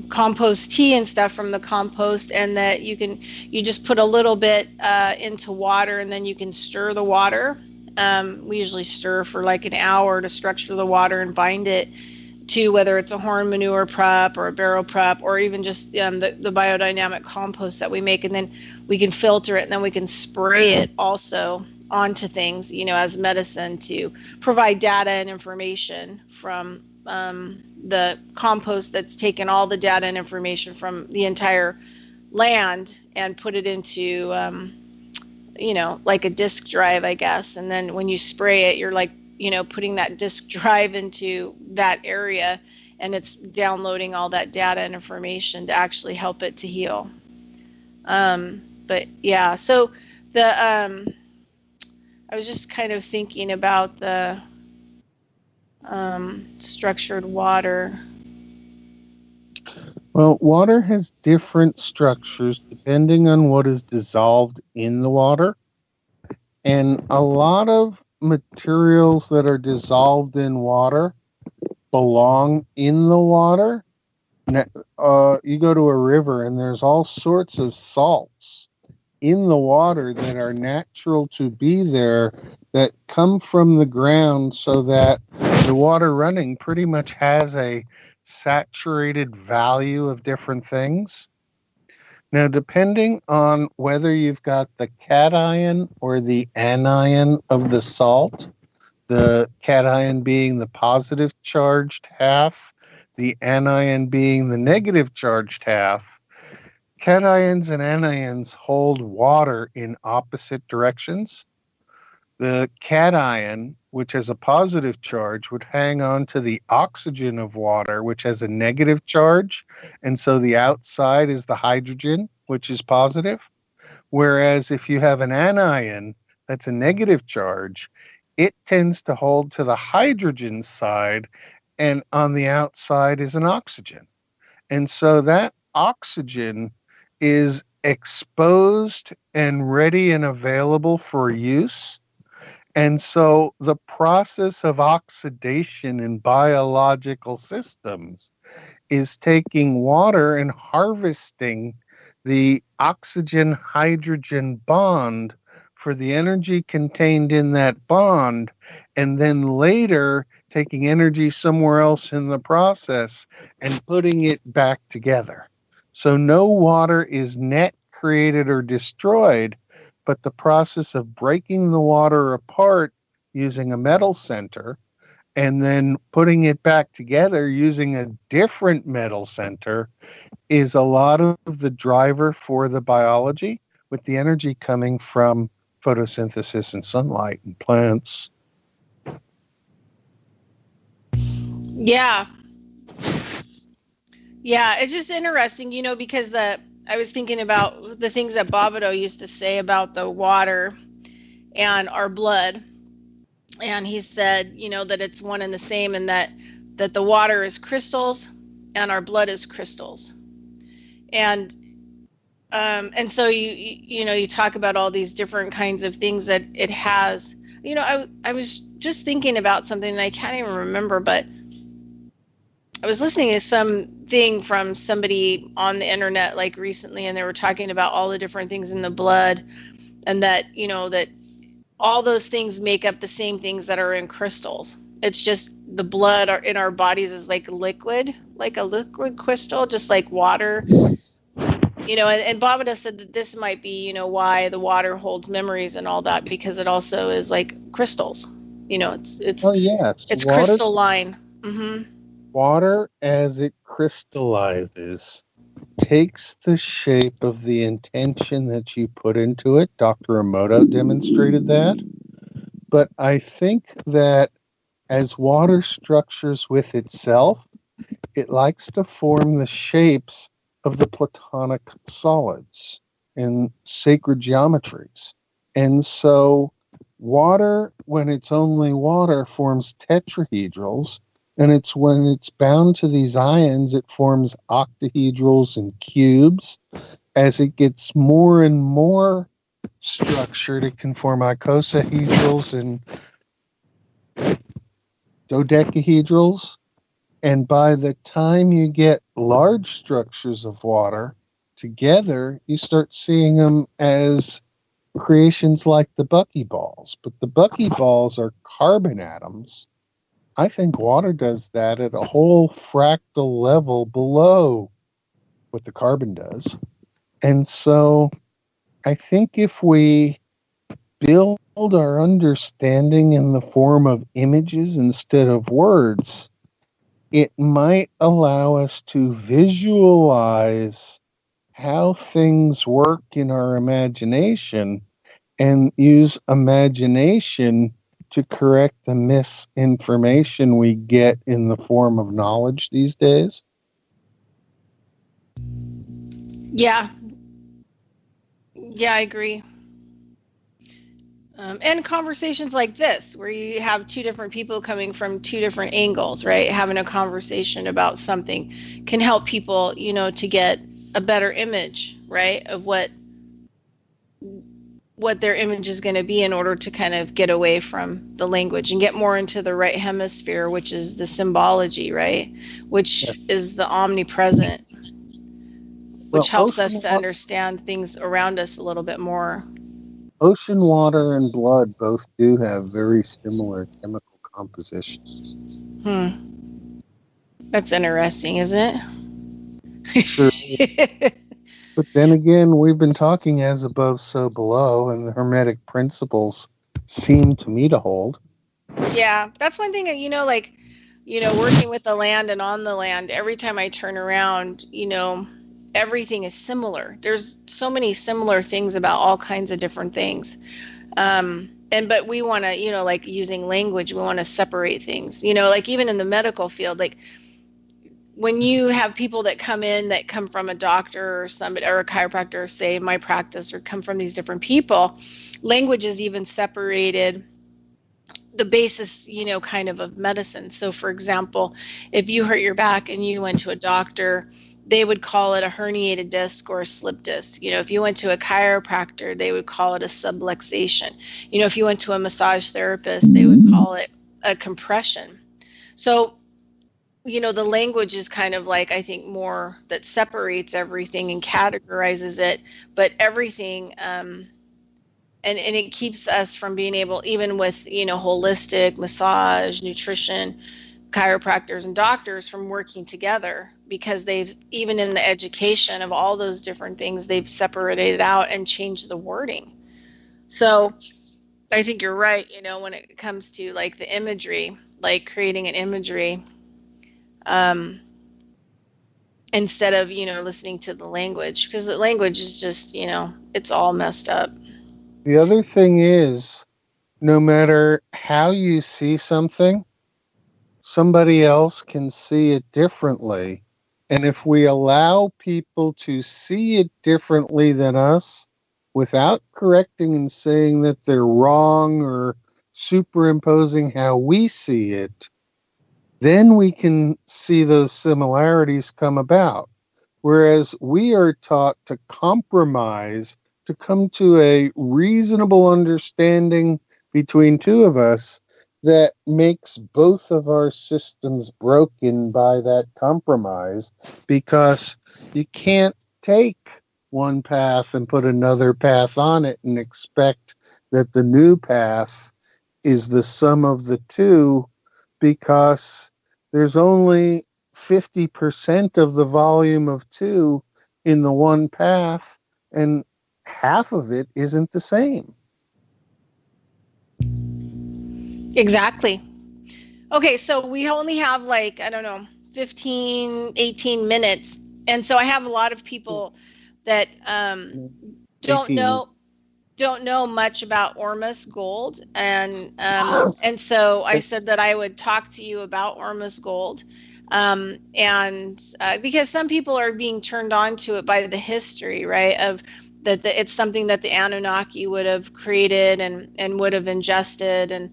compost tea and stuff from the compost, and that you just put a little bit into water, and then you can stir the water. We usually stir for like an hour to structure the water and bind it to whether it's a horn manure prep or a barrel prep, or even just the biodynamic compost that we make, and then we can filter it, and then we can spray it also onto things, as medicine, to provide data and information from the compost that's taken all the data and information from the entire land and put it into like a disk drive, I guess. And then when you spray it, you're like putting that disk drive into that area, and it's downloading all that data and information to actually help it to heal. But yeah, so I was just kind of thinking about the structured water.
Well, water has different structures depending on what is dissolved in the water. And a lot of materials that are dissolved in water belong in the water. You go to a river and there's all sorts of salts in the water that are natural to be there, that come from the ground, so that the water running pretty much has a saturated value of different things. Now, depending on whether you've got the cation or the anion of the salt, the cation being the positive charged half, the anion being the negative charged half, cations and anions hold water in opposite directions. The cation, which has a positive charge, would hang on to the oxygen of water, which has a negative charge. And so the outside is the hydrogen, which is positive. Whereas if you have an anion that's a negative charge, it tends to hold to the hydrogen side, and on the outside is an oxygen. And so that oxygen is exposed and ready and available for use. And so the process of oxidation in biological systems is taking water and harvesting the oxygen-hydrogen bond for the energy contained in that bond, and then later taking energy somewhere else in the process and putting it back together. So no water is net created or destroyed, but the process of breaking the water apart using a metal center and then putting it back together using a different metal center is a lot of the driver for the biology, with the energy coming from photosynthesis and sunlight and plants.
Yeah. Yeah, it's just interesting, because I was thinking about the things that Bobido used to say about the water and our blood. And he said, that it's one and the same, and that the water is crystals and our blood is crystals. And so you talk about all these different kinds of things that it has. I was just thinking about something and I can't even remember, but I was listening to something from somebody on the internet like recently, and they were talking about all the different things in the blood, and that that all those things make up the same things that are in crystals. It's just the blood in our bodies is like liquid, like a liquid crystal, just like water. And Bobido said that this might be, why the water holds memories and all that, because it also is like crystals. It's
water,
crystalline. Mm-hmm.
Water, as it crystallizes, takes the shape of the intention that you put into it. Dr. Emoto demonstrated that. But I think that as water structures with itself, it likes to form the shapes of the Platonic solids and sacred geometries. And so water, when it's only water, forms tetrahedrals. And it's when it's bound to these ions, it forms octahedrals and cubes. As it gets more and more structured, it can form icosahedrals and dodecahedrals. And by the time you get large structures of water together, you start seeing them as creations like the buckyballs. But the buckyballs are carbon atoms. I think water does that at a whole fractal level below what the carbon does. And so I think if we build our understanding in the form of images instead of words, it might allow us to visualize how things work in our imagination and use imagination to correct the misinformation we get in the form of knowledge these days.
Yeah, I agree. And conversations like this, where you have two different people coming from two different angles, right? Having a conversation about something can help people, to get a better image, right, of what their image is going to be, in order to kind of get away from the language and get more into the right hemisphere, which is the symbology, right? Which is the omnipresent, which
Well,
helps us to understand things around us a little bit more.
ocean water and blood both do have very similar chemical compositions.
That's interesting, isn't
Sure.
it?
But then again, we've been talking as above, so below, and the Hermetic principles seem to me to hold.
Yeah, that's one thing that, working with the land and on the land, every time I turn around, everything is similar. There's so many similar things about all kinds of different things. But we want to, like using language, we want to separate things, like even in the medical field, like when you have people that come from a doctor or somebody or a chiropractor, say my practice, or come from these different people, language is even separated the basis, kind of medicine. So for example, if you hurt your back and you went to a doctor, they would call it a herniated disc or a slip disc. If you went to a chiropractor, they would call it a subluxation. If you went to a massage therapist, they would call it a compression. So, the language is kind of like, I think, more that separates everything and categorizes it, but everything, and it keeps us from being able, even with, holistic massage, nutrition, chiropractors and doctors, from working together, because they've, even in the education of all those different things, they've separated it out and changed the wording. So I think you're right, when it comes to like the imagery, like creating an imagery, instead of, listening to the language, because the language is just, it's all messed up.
The other thing is, no matter how you see something, somebody else can see it differently. And if we allow people to see it differently than us, without correcting and saying that they're wrong or superimposing how we see it, then we can see those similarities come about. Whereas we are taught to compromise, to come to a reasonable understanding between two of us that makes both of our systems broken by that compromise, because you can't take one path and put another path on it and expect that the new path is the sum of the two, because there's only 50% of the volume of two in the one path, and half of it isn't the same.
Exactly. Okay, so we only have 15, 18 minutes. And so I have a lot of people that don't know much about Ormus Gold, and so I said that I would talk to you about Ormus Gold, because some people are being turned on to it by the history, right, of that it's something that the Anunnaki would have created and would have ingested, and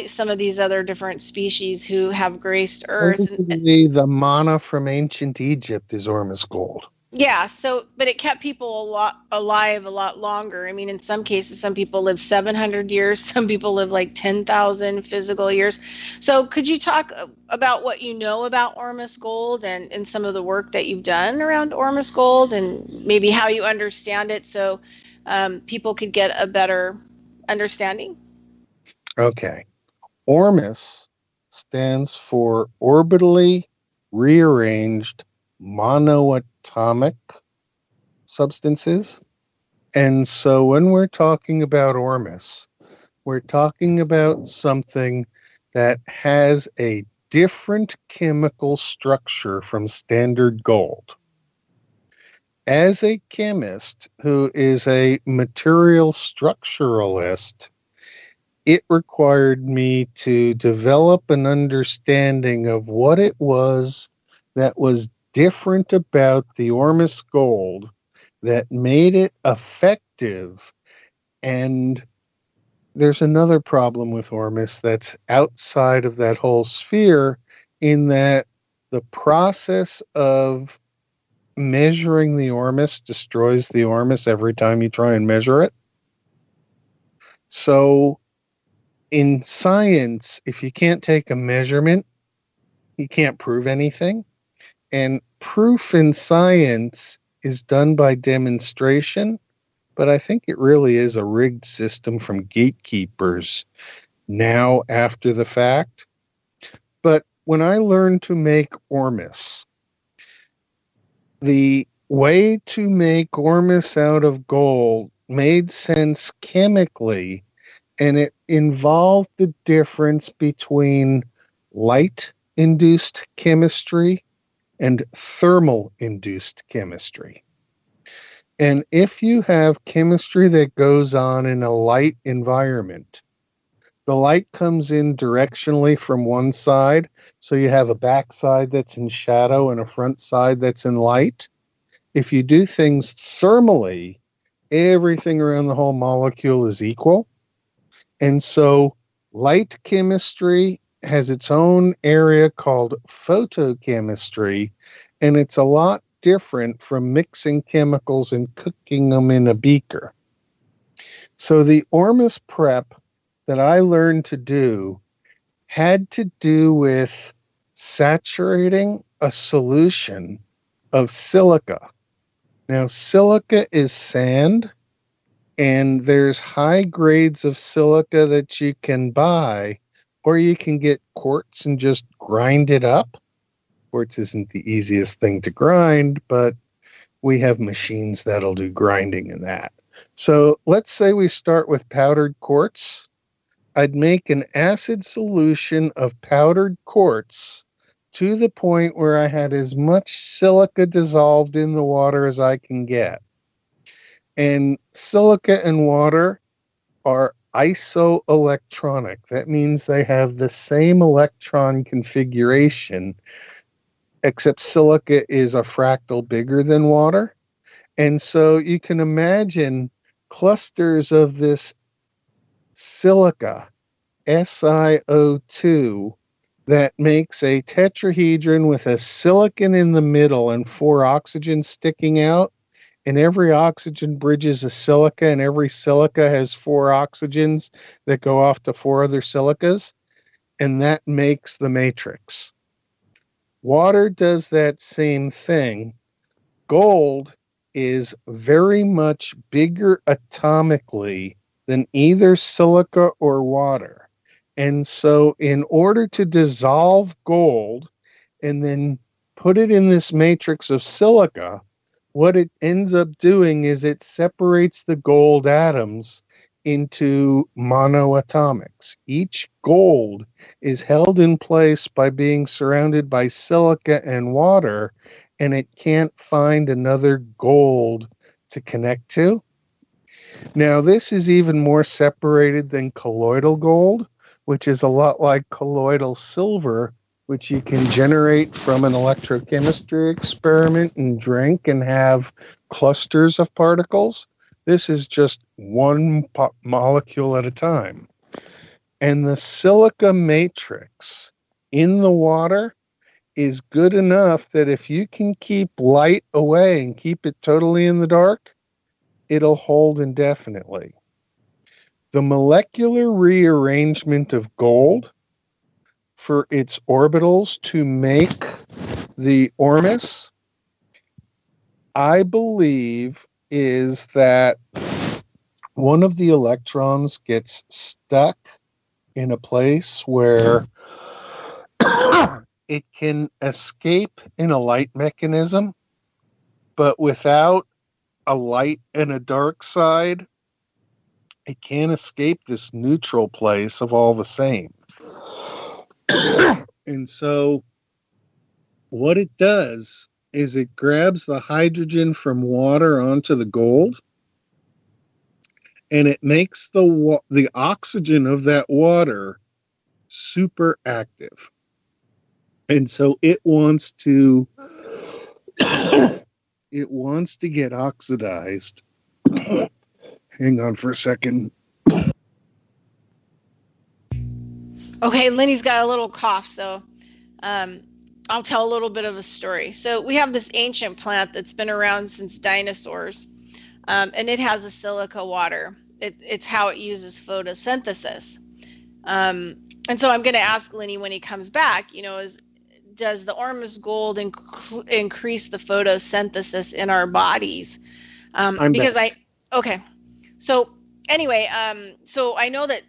some of these other different species who have graced Earth.
The manna from ancient Egypt is Ormus Gold.
Yeah. So, but it kept people alive a lot longer. I mean, in some cases, some people live 700 years. Some people live 10,000 physical years. So could you talk about what you know about Ormus Gold and some of the work that you've done around Ormus Gold, and maybe how you understand it, so people could get a better understanding?
Okay. Ormus stands for orbitally rearranged monoatomic substances. And so when we're talking about Ormus, we're talking about something that has a different chemical structure from standard gold. As a chemist who is a material structuralist, it required me to develop an understanding of what it was that was different about the Ormus Gold that made it effective. And there's another problem with Ormus that's outside of that whole sphere, in that the process of measuring the Ormus destroys the Ormus every time you try and measure it. So in science, if you can't take a measurement, you can't prove anything. And proof in science is done by demonstration, but I think it really is a rigged system from gatekeepers now after the fact. But when I learned to make Ormus, the way to make Ormus out of gold made sense chemically, and it involved the difference between light-induced chemistry and thermal-induced chemistry. And if you have chemistry that goes on in a light environment, the light comes in directionally from one side, so you have a back side that's in shadow and a front side that's in light. If you do things thermally, everything around the whole molecule is equal. And so light chemistry has its own area called photochemistry, and it's a lot different from mixing chemicals and cooking them in a beaker. So the Ormus prep that I learned to do had to do with saturating a solution of silica. Now, silica is sand, and there's high grades of silica that you can buy, or you can get quartz and just grind it up. Quartz isn't the easiest thing to grind, but we have machines that'll do grinding in that. So let's say we start with powdered quartz. I'd make an acid solution of powdered quartz to the point where I had as much silica dissolved in the water as I can get. And silica and water are isoelectronic. That means they have the same electron configuration, except silica is a fractal bigger than water. And so you can imagine clusters of this silica, SiO2, that makes a tetrahedron with a silicon in the middle and 4 oxygens sticking out. And every oxygen bridges a silica, and every silica has 4 oxygens that go off to 4 other silicas. And that makes the matrix. Water does that same thing. Gold is very much bigger atomically than either silica or water. And so in order to dissolve gold and then put it in this matrix of silica, what it ends up doing is it separates the gold atoms into monoatomics. Each gold is held in place by being surrounded by silica and water, and it can't find another gold to connect to. Now, this is even more separated than colloidal gold, which is a lot like colloidal silver, which you can generate from an electrochemistry experiment and drink and have clusters of particles. This is just one molecule at a time. And the silica matrix in the water is good enough that if you can keep light away and keep it totally in the dark, it'll hold indefinitely. The molecular rearrangement of gold for its orbitals to make the Ormus, I believe, is that one of the electrons gets stuck in a place where it can escape in a light mechanism, but without a light and a dark side, it can't escape this neutral place of all the same. And so what it does is it grabs the hydrogen from water onto the gold, and it makes the oxygen of that water super active. And so it wants to get oxidized. Hang on for a second.
Okay, Lenny's got a little cough, so I'll tell a little bit of a story. So we have this ancient plant that's been around since dinosaurs, and it has a silica water. It's how it uses photosynthesis. And so I'm going to ask Lenny when he comes back, does the Ormus Gold increase the photosynthesis in our bodies? Because okay. So anyway, so I know that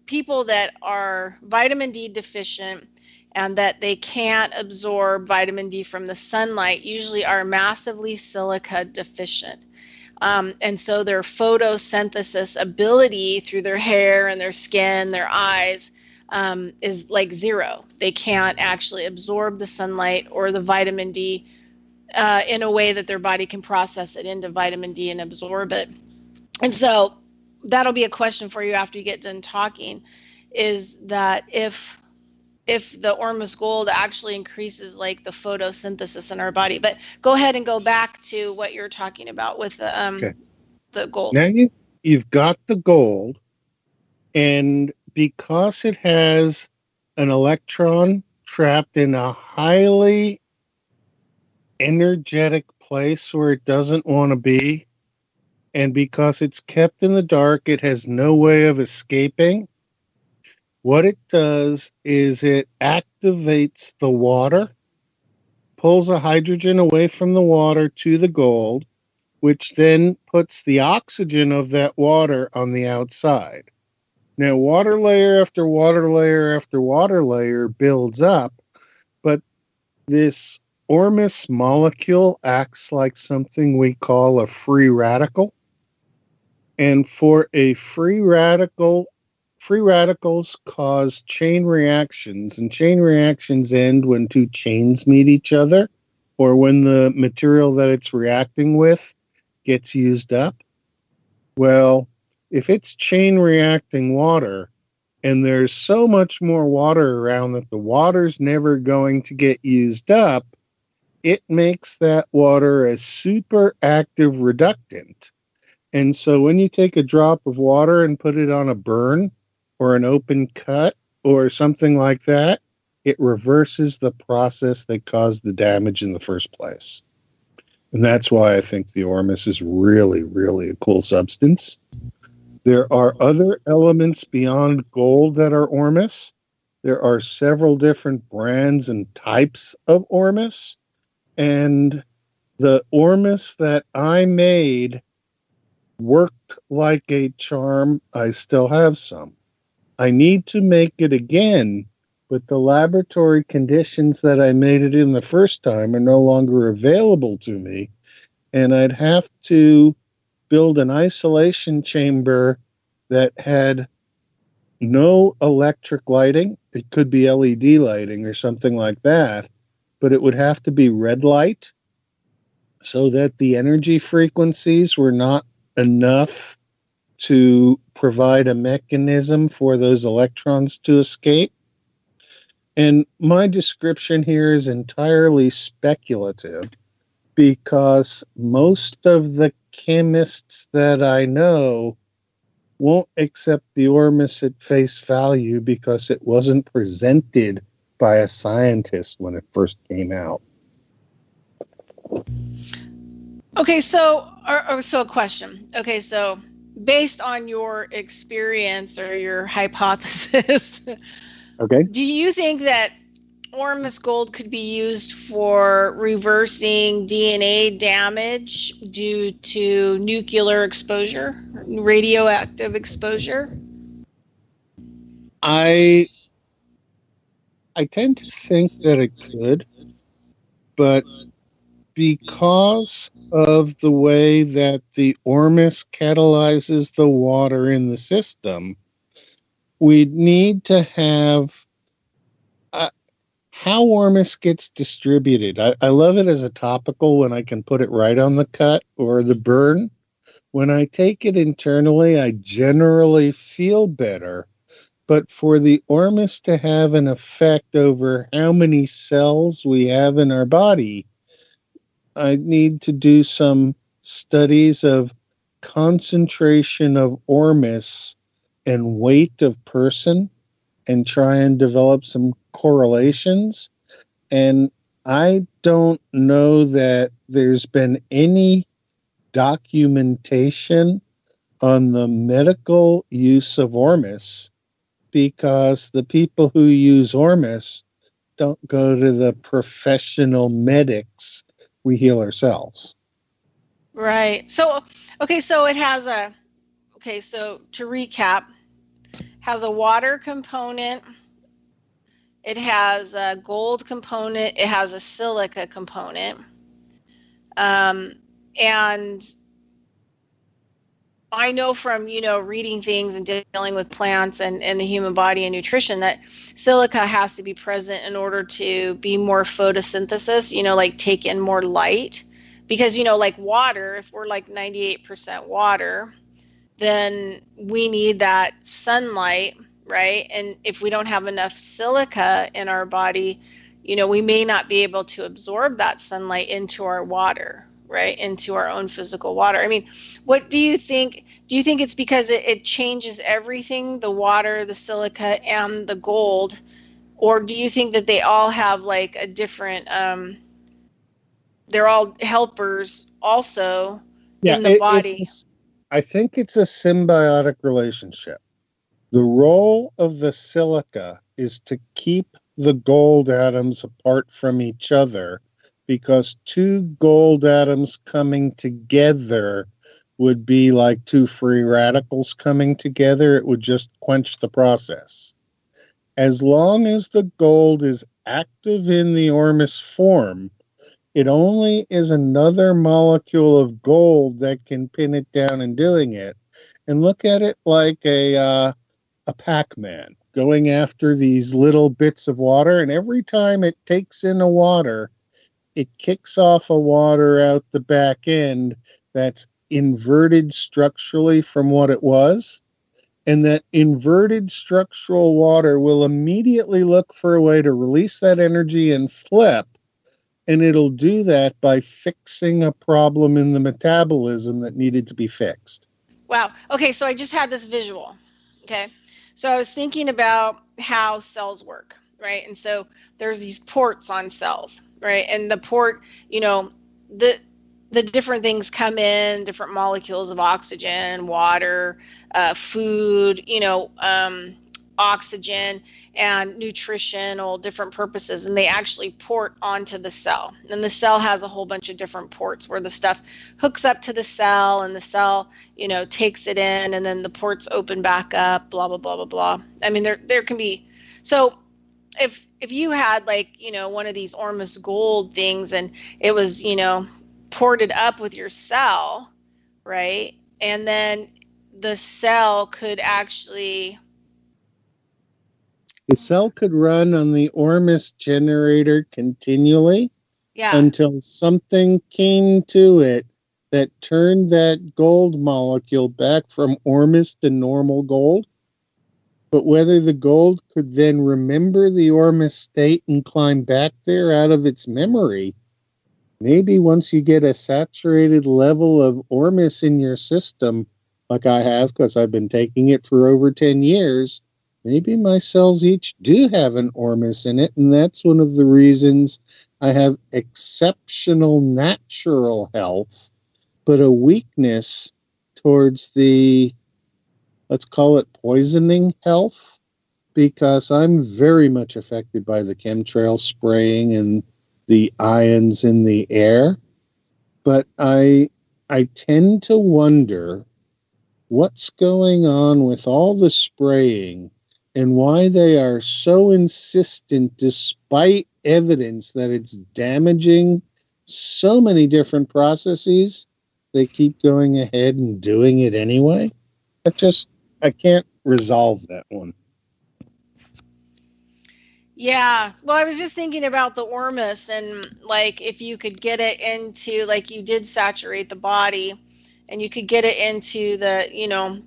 people that are vitamin D deficient and that they can't absorb vitamin D from the sunlight usually are massively silica deficient. And so their photosynthesis ability through their hair and their skin, their eyes, is like zero. They can't actually absorb the sunlight or the vitamin D in a way that their body can process it into vitamin D and absorb it. And so that'll be a question for you after you get done talking, is that if the Ormus Gold actually increases like the photosynthesis in our body. But go ahead and go back to what you're talking about with the gold.
Now you've got the gold, and because it has an electron trapped in a highly energetic place where it doesn't want to be, and because it's kept in the dark, it has no way of escaping. What it does is it activates the water, pulls a hydrogen away from the water to the gold, which then puts the oxygen of that water on the outside. Now, water layer after water layer after water layer builds up, but this Ormus molecule acts like something we call a free radical. And for a free radicals cause chain reactions, and chain reactions end when two chains meet each other, or when the material that it's reacting with gets used up. Well, if it's chain reacting water, and there's so much more water around that the water's never going to get used up, it makes that water a super active reductant. And so when you take a drop of water and put it on a burn or an open cut or something like that, it reverses the process that caused the damage in the first place. And that's why I think the Ormus is really, really a cool substance. There are other elements beyond gold that are Ormus. There are several different brands and types of Ormus. And the Ormus that I made worked like a charm. I still have some. I need to make it again, but the laboratory conditions that I made it in the first time are no longer available to me, and I'd have to build an isolation chamber that had no electric lighting. It could be LED lighting or something like that, but it would have to be red light so that the energy frequencies were not enough to provide a mechanism for those electrons to escape. And my description here is entirely speculative because most of the chemists that I know won't accept the Ormus at face value because it wasn't presented by a scientist when it first came out.
Okay, so a question. Okay, so based on your experience or your hypothesis,
okay,
do you think that Ormus Gold could be used for reversing DNA damage due to nuclear exposure, radioactive exposure?
I tend to think that it could, but because of the way that the Ormus catalyzes the water in the system, we need to have how Ormus gets distributed. I love it as a topical when I can put it right on the cut or the burn. When I take it internally, I generally feel better. But for the Ormus to have an effect over how many cells we have in our body, I need to do some studies of concentration of Ormus and weight of person and try and develop some correlations. And I don't know that there's been any documentation on the medical use of Ormus because the people who use Ormus don't go to the professional medics. We heal ourselves.
Right. So, okay, so it has a, okay, so to recap, has a water component, it has a gold component, it has a silica component. And I know from, reading things and dealing with plants and the human body and nutrition that silica has to be present in order to be more photosynthesis, like take in more light. Because, like water, if we're like 98% water, then we need that sunlight, right? And if we don't have enough silica in our body, we may not be able to absorb that sunlight into our water, right? Into our own physical water. I mean, what do you think? Do you think it's because it changes everything, the water, the silica, and the gold? Or do you think that they all have like a different, they're all helpers also in the body?
I think it's a symbiotic relationship. The role of the silica is to keep the gold atoms apart from each other, because two gold atoms coming together would be like two free radicals coming together. It would just quench the process. As long as the gold is active in the Ormus form, it only is another molecule of gold that can pin it down in doing it. And look at it like a Pac-Man going after these little bits of water. And every time it takes in a water, it kicks off a water out the back end that's inverted structurally from what it was. And that inverted structural water will immediately look for a way to release that energy and flip. And it'll do that by fixing a problem in the metabolism that needed to be fixed.
Wow. Okay, so I just had this visual. Okay. So I was thinking about how cells work, right? And so there's these ports on cells, right? And the port, the different things come in, different molecules of oxygen, water, food, oxygen and nutritional different purposes, and they actually port onto the cell. And the cell has a whole bunch of different ports where the stuff hooks up to the cell, and the cell, takes it in, and then the ports open back up, blah, blah, blah, blah, blah. I mean, there can be, so if you had one of these Ormus Gold things and it was, ported up with your cell, right? And then the cell could actually,
the cell could run on the Ormus generator continually until something came to it that turned that gold molecule back from Ormus to normal gold. But whether the gold could then remember the Ormus state and climb back there out of its memory, maybe once you get a saturated level of Ormus in your system, like I have because I've been taking it for over 10 years, maybe my cells each do have an Ormus in it, and that's one of the reasons I have exceptional natural health, but a weakness towards the, let's call it poisoning health, because I'm very much affected by the chemtrail spraying and the ions in the air. But I tend to wonder what's going on with all the spraying and why they are so insistent, despite evidence that it's damaging so many different processes, they keep going ahead and doing it anyway. I can't resolve that one.
Yeah. Well, I was just thinking about the Ormus, and if you could get it into, you did saturate the body, and you could get it into the,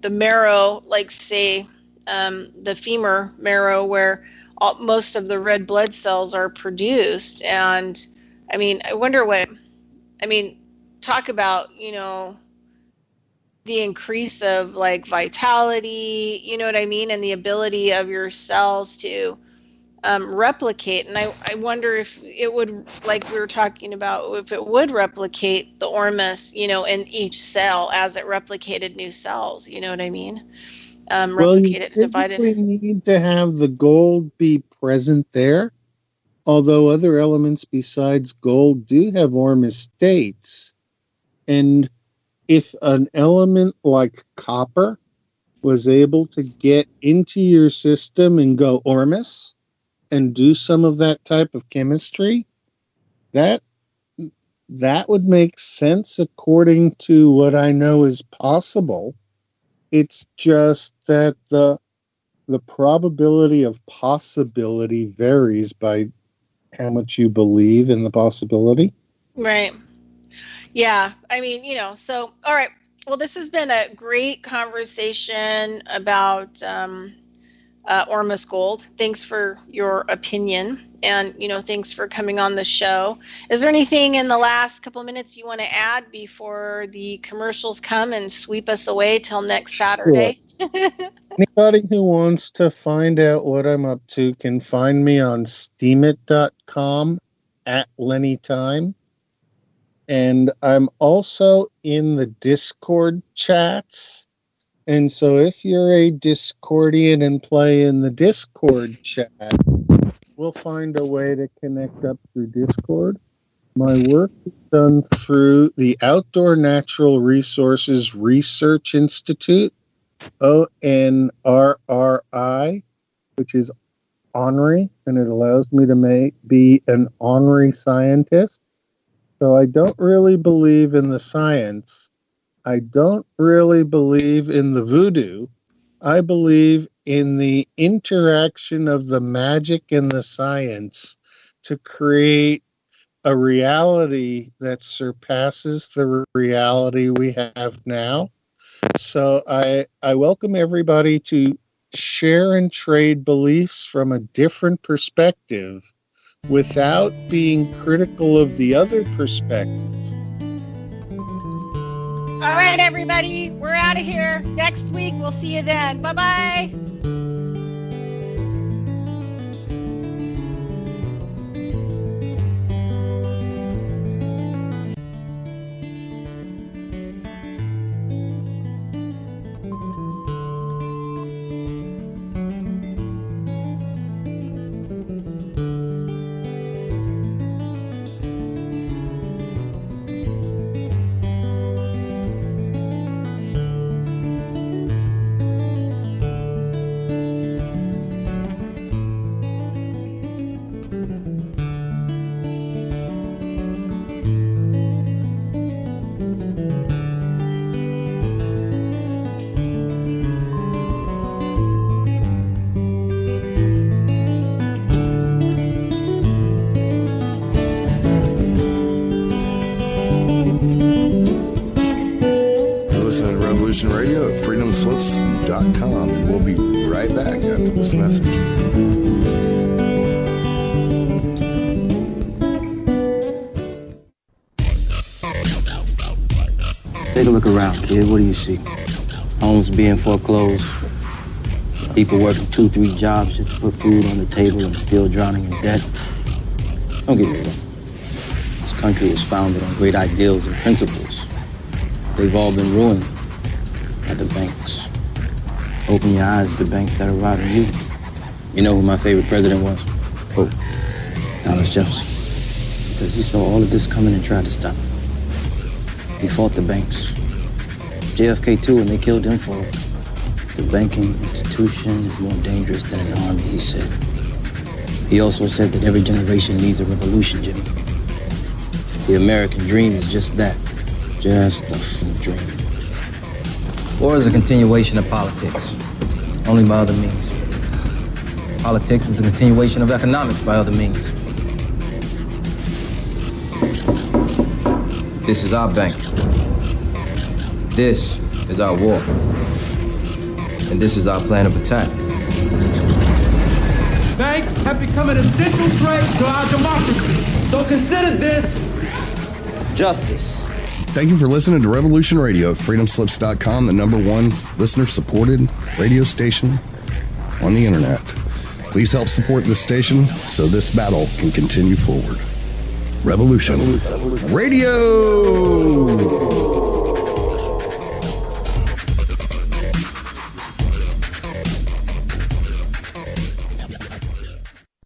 the marrow, say, the femur marrow, where most of the red blood cells are produced. And I mean, I wonder talk about, the increase of vitality, you know what I mean? And the ability of your cells to replicate. And I wonder if it would, we were talking about, if it would replicate the Ormus, in each cell as it replicated new cells, you know what I mean? Replicate it, divided.
We need to have the gold be present there, although other elements besides gold do have Ormus states. And if an element like copper was able to get into your system and go Ormus and do some of that type of chemistry, that would make sense according to what I know is possible. It's just that the probability of possibility varies by how much you believe in the possibility.
Right. Yeah. I mean, so, all right. Well, this has been a great conversation about Ormus Gold. Thanks for your opinion, and thanks for coming on the show. Is there anything in the last couple of minutes you want to add before the commercials come and sweep us away till next Saturday?
Sure. Anybody who wants to find out what I'm up to can find me on steemit.com at Lenny Time. And I'm also in the Discord chats. And so if you're a Discordian and play in the Discord chat, we'll find a way to connect up through Discord. My work is done through the Outdoor Natural Resources Research Institute, ONRRI, which is Henri, and it allows me to be an Henri scientist. So I don't really believe in the science. I don't really believe in the voodoo. I believe in the interaction of the magic and the science to create a reality that surpasses the reality we have now. So I welcome everybody to share and trade beliefs from a different perspective without being critical of the other perspective.
All right, everybody, we're out of here. Next week, we'll see you then. Bye-bye.
Radio at freedomslips.com, and we'll be right back after this message.
Take a look around, kid. What do you see? Homes being foreclosed, people working 2-3 jobs just to put food on the table and still drowning in debt. Don't get me wrong. This country is founded on great ideals and principles. They've all been ruined at the banks. Open your eyes to the banks that are robbing you. You know who my favorite president was? Who? Thomas Jefferson. Because he saw all of this coming and tried to stop it. He fought the banks. JFK too, and they killed him for it. The banking institution is more dangerous than an army, he said. He also said that every generation needs a revolution, Jimmy. The American dream is just that. Just a dream. War is a continuation of politics, only by other means. Politics is a continuation of economics by other means. This is our bank. This is our war. And this is our plan of attack.
Banks have become an essential threat to our democracy. So consider this justice.
Thank you for listening to Revolution Radio at freedomslips.com, the #1 listener-supported radio station on the internet. Please help support this station so this battle can continue forward. Revolution Radio!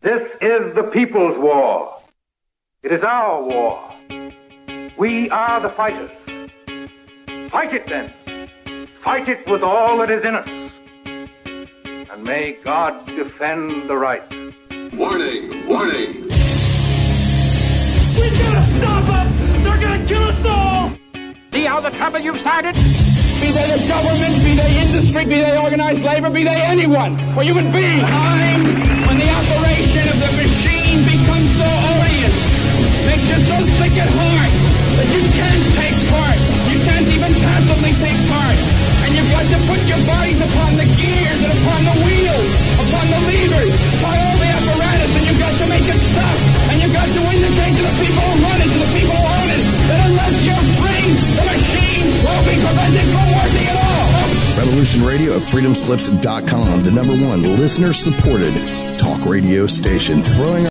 This is the people's war. It is our war. We are the fighters. Fight it then. Fight it with all that is in us. And may God defend the right.
Warning! Warning!
We gotta stop them! They're gonna kill us all! See how the trouble you've started? Be they the government, be they industry, be they organized labor, be they anyone, or human beings. Time when the operation of the machine becomes so odious, makes you so sick at heart that you can't take part. You can't even passively take part. And you've got to put your bodies upon the gears and upon the wheels, upon the levers, upon all the apparatus, and you've got to make it stop. And you've got to indicate to the people who run it, to the people who own it, that unless you're free, the machine will be prevented from working at all.
Revolution Radio at freedomslips.com, the #1 listener-supported talk radio station, throwing